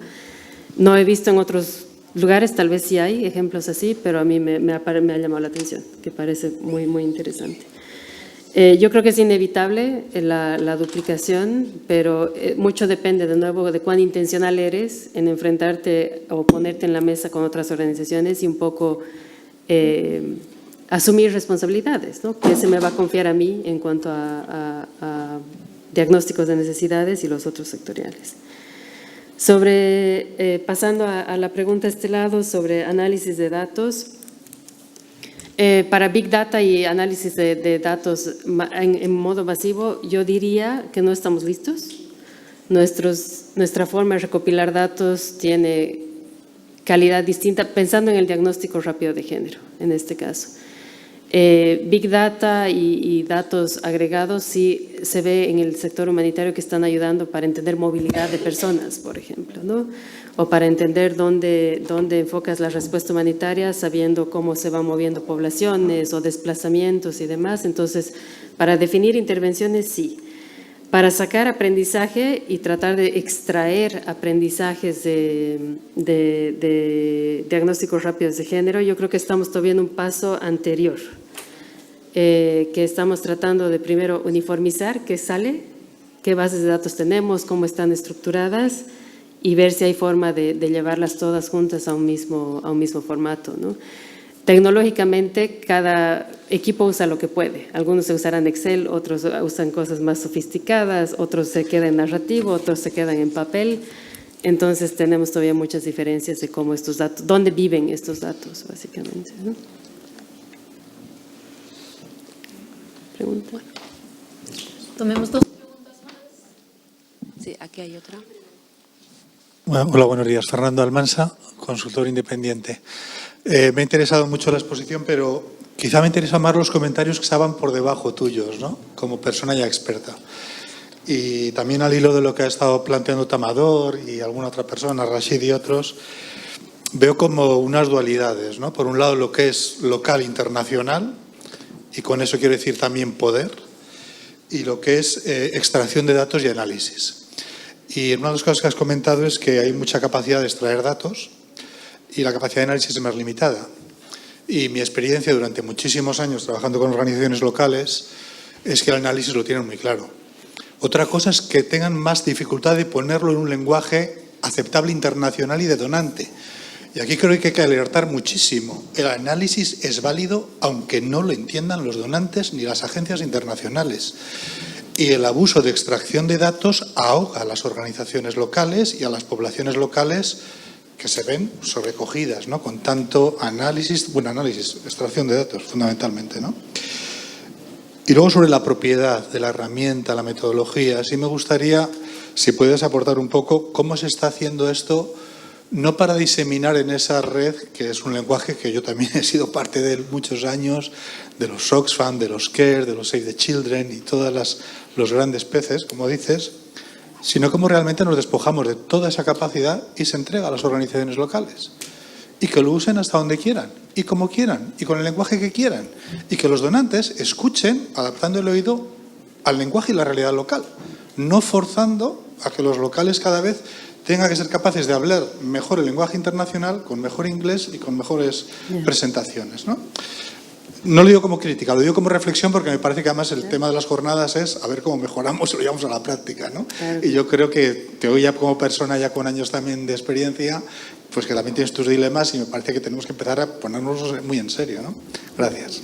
No he visto en otros lugares, tal vez sí hay ejemplos así, pero a mí me ha llamado la atención, que parece muy, muy interesante. Yo creo que es inevitable la duplicación, pero mucho depende de nuevo de cuán intencional eres en enfrentarte o ponerte en la mesa con otras organizaciones y un poco asumir responsabilidades, ¿no? ¿Qué se me va a confiar a mí en cuanto a diagnósticos de necesidades y los otros sectoriales? Pasando a la pregunta de este lado sobre análisis de datos, Para Big Data y análisis de datos en modo masivo, yo diría que no estamos listos. Nuestra forma de recopilar datos tiene calidad distinta, pensando en el diagnóstico rápido de género, en este caso. Big Data y datos agregados sí se ve en el sector humanitario que están ayudando para entender movilidad de personas, por ejemplo, ¿no? O para entender dónde enfocas la respuesta humanitaria sabiendo cómo se van moviendo poblaciones o desplazamientos y demás. Entonces, para definir intervenciones, sí. Para sacar aprendizaje y tratar de extraer aprendizajes de diagnósticos rápidos de género, yo creo que estamos todavía en un paso anterior, que estamos tratando de primero uniformizar qué sale, qué bases de datos tenemos, cómo están estructuradas y ver si hay forma de llevarlas todas juntas a un mismo formato, ¿no? Tecnológicamente, cada equipo usa lo que puede. Algunos se usarán Excel, otros usan cosas más sofisticadas, otros se quedan en narrativo, otros se quedan en papel. Entonces, tenemos todavía muchas diferencias de cómo estos datos, dónde viven estos datos, básicamente, ¿no? ¿Pregunta? Tomemos dos preguntas más. Sí, aquí hay otra. Bueno, hola, buenos días. Fernando Almansa, consultor independiente. Me ha interesado mucho la exposición, pero quizá me interesan más los comentarios que estaban por debajo tuyos, ¿no? Como persona ya experta. Y también al hilo de lo que ha estado planteando Tamador y alguna otra persona, Rashid y otros, veo como unas dualidades, ¿no? Por un lado, lo que es local internacional, y con eso quiero decir también poder, y lo que es extracción de datos y análisis. Y una de las cosas que has comentado es que hay mucha capacidad de extraer datos y la capacidad de análisis es más limitada. Y mi experiencia durante muchísimos años trabajando con organizaciones locales es que el análisis lo tienen muy claro. Otra cosa es que tengan más dificultad de ponerlo en un lenguaje aceptable internacional y de donante. Y aquí creo que hay que alertar muchísimo. El análisis es válido aunque no lo entiendan los donantes ni las agencias internacionales. Y el abuso de extracción de datos ahoga a las organizaciones locales y a las poblaciones locales que se ven sobrecogidas, ¿no? Con tanto análisis, extracción de datos fundamentalmente, ¿no? Y luego sobre la propiedad de la herramienta, la metodología, sí me gustaría, si puedes aportar un poco, cómo se está haciendo esto, no para diseminar en esa red, que es un lenguaje que yo también he sido parte de él muchos años, de los Oxfam, de los CARE, de los Save the Children y todos los grandes peces, como dices, sino cómo realmente nos despojamos de toda esa capacidad y se entrega a las organizaciones locales. Y que lo usen hasta donde quieran, y como quieran, y con el lenguaje que quieran. Y que los donantes escuchen, adaptando el oído al lenguaje y la realidad local, no forzando a que los locales cada vez tengan que ser capaces de hablar mejor el lenguaje internacional, con mejor inglés y con mejores presentaciones, ¿no? No lo digo como crítica, lo digo como reflexión porque me parece que además el tema de las jornadas es a ver cómo mejoramos y lo llevamos a la práctica, ¿no? Claro. Y yo creo que te oigo ya como persona, ya con años también de experiencia, pues que también tienes tus dilemas y me parece que tenemos que empezar a ponernos muy en serio, ¿no? Gracias.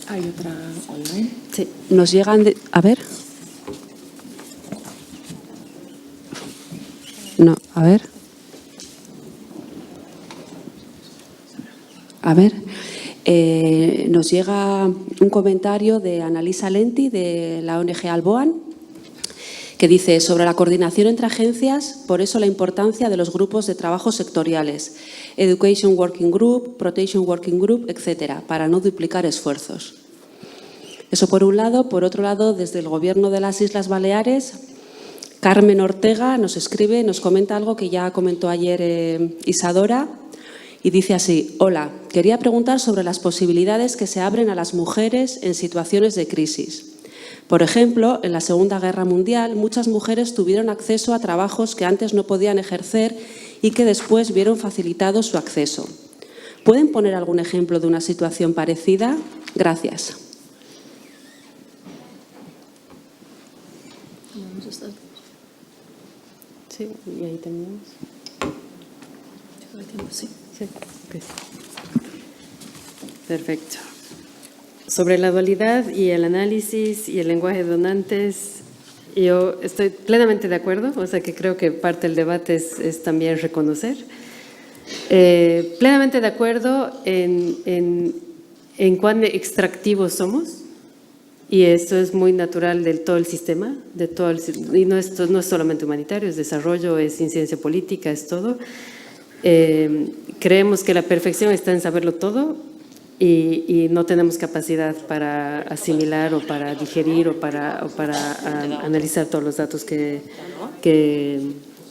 ¿Hay otra online? Sí. Nos llegan de... A ver. No, a ver. A ver. Nos llega un comentario de Annalisa Lenti, de la ONG Alboan, que dice sobre la coordinación entre agencias, por eso la importancia de los grupos de trabajo sectoriales, Education Working Group, Protection Working Group, etcétera, para no duplicar esfuerzos. Eso por un lado. Por otro lado, desde el Gobierno de las Islas Baleares, Carmen Ortega nos escribe, nos comenta algo que ya comentó ayer Isadora, y dice así: hola, quería preguntar sobre las posibilidades que se abren a las mujeres en situaciones de crisis. Por ejemplo, en la Segunda Guerra Mundial, muchas mujeres tuvieron acceso a trabajos que antes no podían ejercer y que después vieron facilitado su acceso. ¿Pueden poner algún ejemplo de una situación parecida? Gracias. Sí, y ahí terminamos. Sí. Sí. Okay. Perfecto. Sobre la dualidad y el análisis y el lenguaje de donantes, Yo estoy plenamente de acuerdo, o sea que creo que parte del debate es también reconocer. Plenamente de acuerdo en cuán extractivos somos, y esto es muy natural de todo el sistema, y no es solamente humanitario, es desarrollo, es incidencia política, es todo. Creemos que la perfección está en saberlo todo y no tenemos capacidad para asimilar o para digerir o para analizar todos los datos que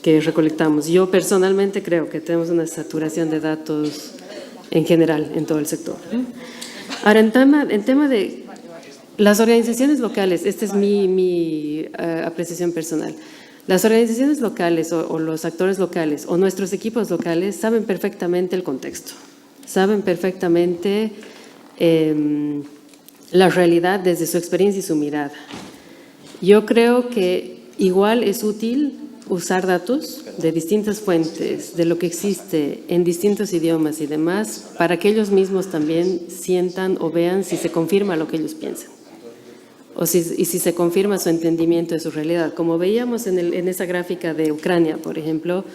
recolectamos. Yo personalmente creo que tenemos una saturación de datos en general en todo el sector. Ahora, en tema de las organizaciones locales, esta es mi apreciación personal. Las organizaciones locales o los actores locales o nuestros equipos locales saben perfectamente el contexto, saben perfectamente la realidad desde su experiencia y su mirada. Yo creo que igual es útil usar datos de distintas fuentes, de lo que existe en distintos idiomas y demás, para que ellos mismos también sientan o vean si se confirma lo que ellos piensan. Y si se confirma su entendimiento de su realidad. Como veíamos en esa gráfica de Ucrania, por ejemplo,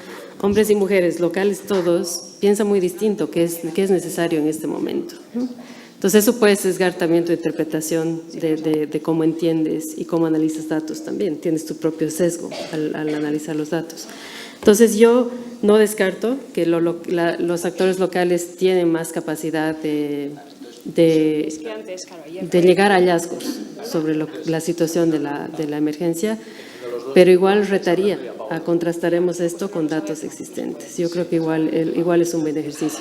hombres y mujeres locales todos piensan muy distinto qué es necesario en este momento. Entonces eso puede sesgar también tu interpretación de cómo entiendes y cómo analizas datos también. Tienes tu propio sesgo al analizar los datos. Entonces yo no descarto que los actores locales tienen más capacidad de llegar a hallazgos sobre la situación de la emergencia, pero igual retaría, contrastaremos esto con datos existentes. Yo creo que igual es un buen ejercicio.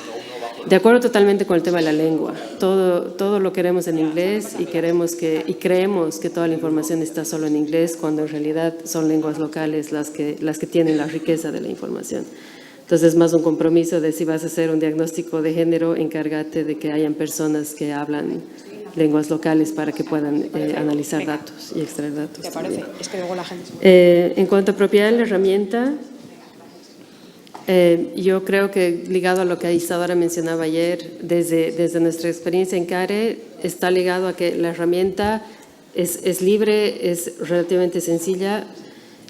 De acuerdo totalmente con el tema de la lengua. Todo lo queremos en inglés y creemos que toda la información está solo en inglés, cuando en realidad son lenguas locales las que tienen la riqueza de la información. Entonces, es más un compromiso de si vas a hacer un diagnóstico de género, encárgate de que hayan personas que hablan lenguas locales para que puedan analizar datos y extraer datos. ¿Te parece? Es que luego la gente... en cuanto a propiedad de la herramienta, yo creo que ligado a lo que Isadora mencionaba ayer, desde nuestra experiencia en CARE, está ligado a que la herramienta es libre, es relativamente sencilla,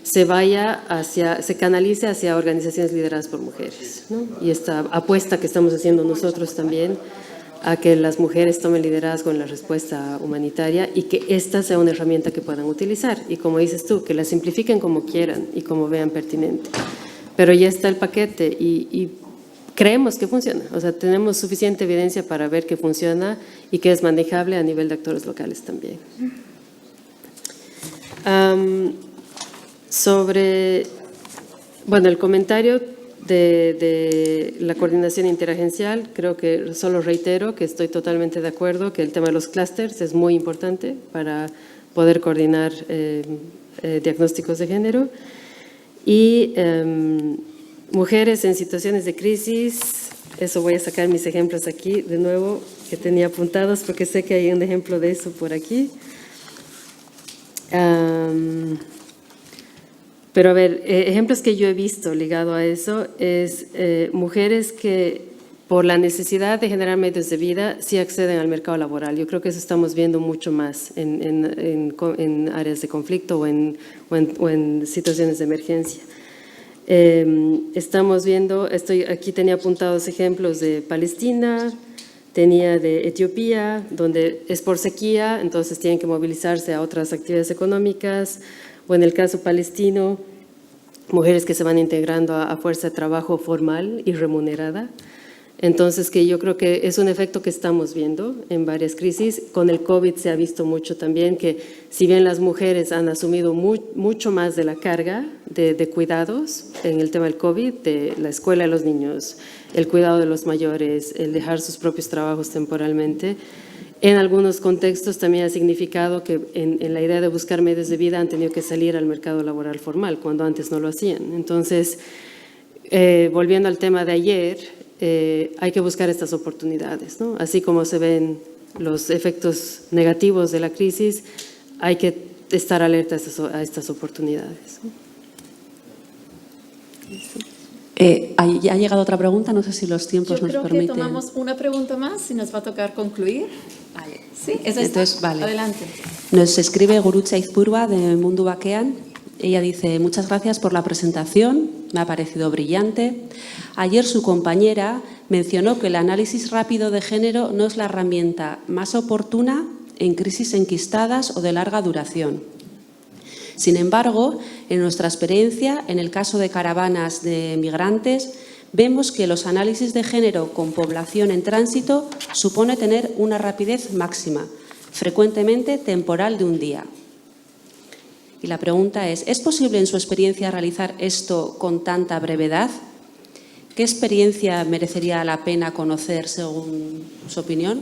se canalice hacia organizaciones lideradas por mujeres, ¿no? Y esta apuesta que estamos haciendo nosotros también a que las mujeres tomen liderazgo en la respuesta humanitaria y que esta sea una herramienta que puedan utilizar. Y como dices tú, que la simplifiquen como quieran y como vean pertinente. Pero ya está el paquete y creemos que funciona. O sea, tenemos suficiente evidencia para ver que funciona y que es manejable a nivel de actores locales también. Sobre, el comentario de la coordinación interagencial, creo que solo reitero que estoy totalmente de acuerdo que el tema de los clústeres es muy importante para poder coordinar diagnósticos de género. Y mujeres en situaciones de crisis, eso voy a sacar mis ejemplos aquí de nuevo que tenía apuntados porque sé que hay un ejemplo de eso por aquí. Pero a ver, ejemplos que yo he visto ligado a eso es mujeres que por la necesidad de generar medios de vida sí acceden al mercado laboral. Yo creo que eso estamos viendo mucho más en áreas de conflicto o en situaciones de emergencia. Estamos viendo, aquí tenía apuntados ejemplos de Palestina, tenía de Etiopía, donde es por sequía, entonces tienen que movilizarse a otras actividades económicas, o en el caso palestino, mujeres que se van integrando a fuerza de trabajo formal y remunerada. Entonces, que yo creo que es un efecto que estamos viendo en varias crisis. Con el COVID se ha visto mucho también que, si bien las mujeres han asumido mucho más de la carga de cuidados en el tema del COVID, de la escuela de los niños, el cuidado de los mayores, el dejar sus propios trabajos temporalmente, en algunos contextos también ha significado que en la idea de buscar medios de vida han tenido que salir al mercado laboral formal, cuando antes no lo hacían. Entonces, volviendo al tema de ayer, hay que buscar estas oportunidades, ¿no? Así como se ven los efectos negativos de la crisis, hay que estar alerta a estas oportunidades. Ha llegado otra pregunta, no sé si los tiempos Yo nos creo permiten. que tomamos una pregunta más y nos va a tocar concluir. Sí, ¿es esta? Entonces, vale. Adelante. Nos escribe Gurutza Izpurba de Mundu Bakean. Ella dice, muchas gracias por la presentación, me ha parecido brillante. Ayer su compañera mencionó que el análisis rápido de género no es la herramienta más oportuna en crisis enquistadas o de larga duración. Sin embargo, en nuestra experiencia, en el caso de caravanas de migrantes, vemos que los análisis de género con población en tránsito supone tener una rapidez máxima, frecuentemente temporal de un día. Y la pregunta ¿es posible en su experiencia realizar esto con tanta brevedad? ¿Qué experiencia merecería la pena conocer según su opinión?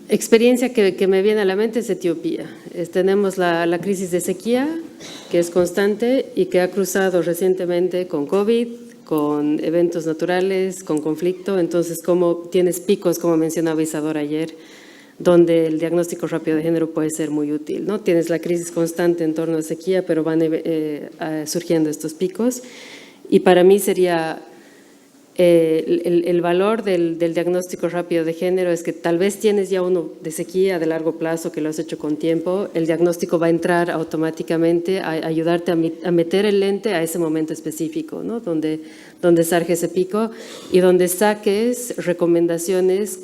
Experiencia que me viene a la mente es Etiopía. Tenemos la crisis de sequía, que es constante y que ha cruzado recientemente con COVID, con eventos naturales, con conflicto. Entonces, como tienes picos, como mencionaba Isadora ayer, donde el diagnóstico rápido de género puede ser muy útil, ¿no? Tienes la crisis constante en torno a sequía, pero van surgiendo estos picos. Y para mí sería el valor del diagnóstico rápido de género es que tal vez tienes ya uno de sequía de largo plazo que lo has hecho con tiempo, el diagnóstico va a entrar automáticamente a ayudarte a meter el lente a ese momento específico, ¿no? donde surge ese pico y donde saques recomendaciones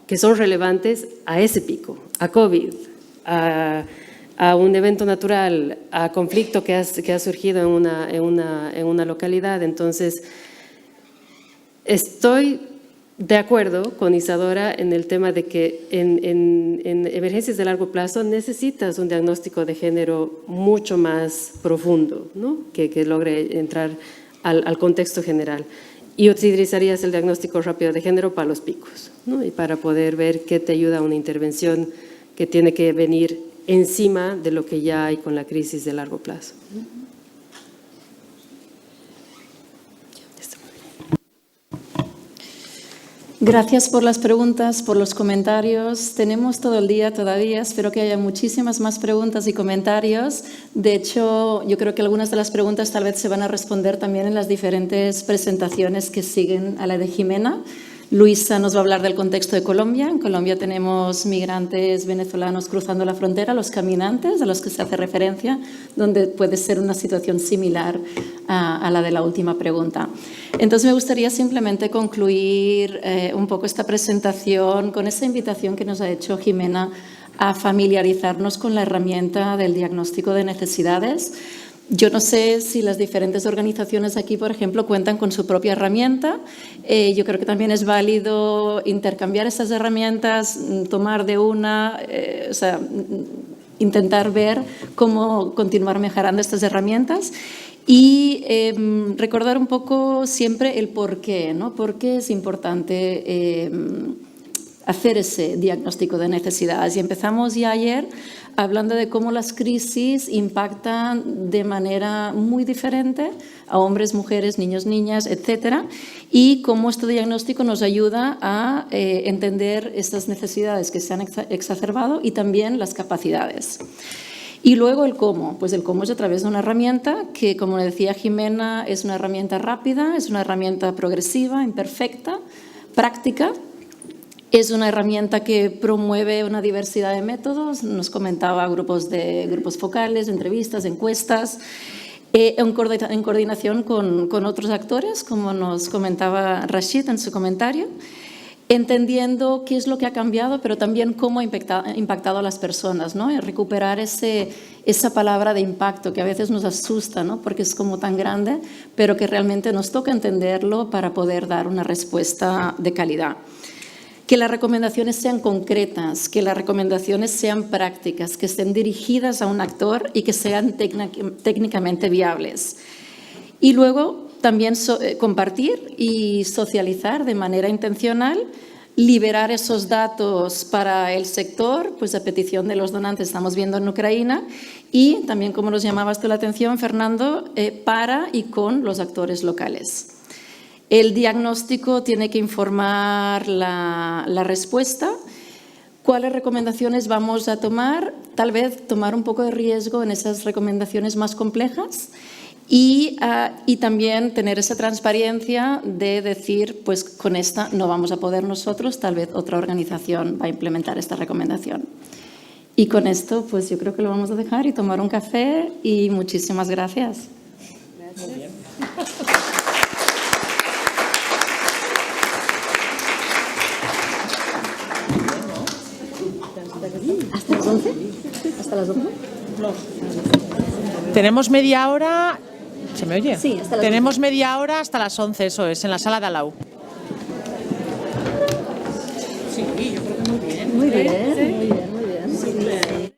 que son relevantes a ese pico, a COVID, a un evento natural, a conflicto que ha surgido en una localidad. Entonces, estoy de acuerdo con Isadora en el tema de que en emergencias de largo plazo necesitas un diagnóstico de género mucho más profundo, ¿no? que logre entrar al contexto general. Y utilizarías el diagnóstico rápido de género para los picos, ¿no? Y para poder ver qué te ayuda a una intervención que tiene que venir encima de lo que ya hay con la crisis de largo plazo. Gracias por las preguntas, por los comentarios. Tenemos todo el día todavía, espero que haya muchísimas más preguntas y comentarios. De hecho, yo creo que algunas de las preguntas tal vez se van a responder también en las diferentes presentaciones que siguen a la de Jimena. Luisa nos va a hablar del contexto de Colombia. En Colombia tenemos migrantes venezolanos cruzando la frontera, los caminantes, a los que se hace referencia, donde puede ser una situación similar a la de la última pregunta. Entonces, me gustaría simplemente concluir un poco esta presentación con esa invitación que nos ha hecho Jimena a familiarizarnos con la herramienta del diagnóstico de necesidades. Yo no sé si las diferentes organizaciones aquí, por ejemplo, cuentan con su propia herramienta. Yo creo que también es válido intercambiar esas herramientas, tomar de una, intentar ver cómo continuar mejorando estas herramientas y recordar un poco siempre el por qué, ¿no? Por qué es importante hacer ese diagnóstico de necesidades. Y empezamos ya ayer hablando de cómo las crisis impactan de manera muy diferente a hombres, mujeres, niños, niñas, etcétera, y cómo este diagnóstico nos ayuda a entender estas necesidades que se han exacerbado y también las capacidades. Y luego el cómo, pues el cómo es a través de una herramienta que, como decía Jimena, es una herramienta rápida, es una herramienta progresiva, imperfecta, práctica. Es una herramienta que promueve una diversidad de métodos, nos comentaba grupos focales, entrevistas, encuestas, en coordinación con otros actores, como nos comentaba Rashid en su comentario, entendiendo qué es lo que ha cambiado, pero también cómo ha impactado a las personas, ¿no? Recuperar esa palabra de impacto que a veces nos asusta, ¿no? Porque es como tan grande, pero que realmente nos toca entenderlo para poder dar una respuesta de calidad. Que las recomendaciones sean concretas, que las recomendaciones sean prácticas, que estén dirigidas a un actor y que sean técnicamente viables. Y luego también compartir y socializar de manera intencional, liberar esos datos para el sector, pues a petición de los donantes estamos viendo en Ucrania, y también, como nos llamabas tú la atención, Fernando, para y con los actores locales. El diagnóstico tiene que informar la respuesta. ¿Cuáles recomendaciones vamos a tomar? tal vez tomar un poco de riesgo en esas recomendaciones más complejas y también tener esa transparencia de decir, pues con esta no vamos a poder nosotros, tal vez otra organización va a implementar esta recomendación. Y con esto, pues yo creo que lo vamos a dejar y tomar un café y muchísimas gracias. Muy bien. ¿Hasta las 11? ¿Hasta las 11? No. Tenemos media hora. ¿Se me oye? Sí, hasta las Tenemos media hora hasta las 11, eso es, en la sala de Alau. Sí, yo creo que muy bien. Muy bien, muy bien, muy bien. Sí, sí.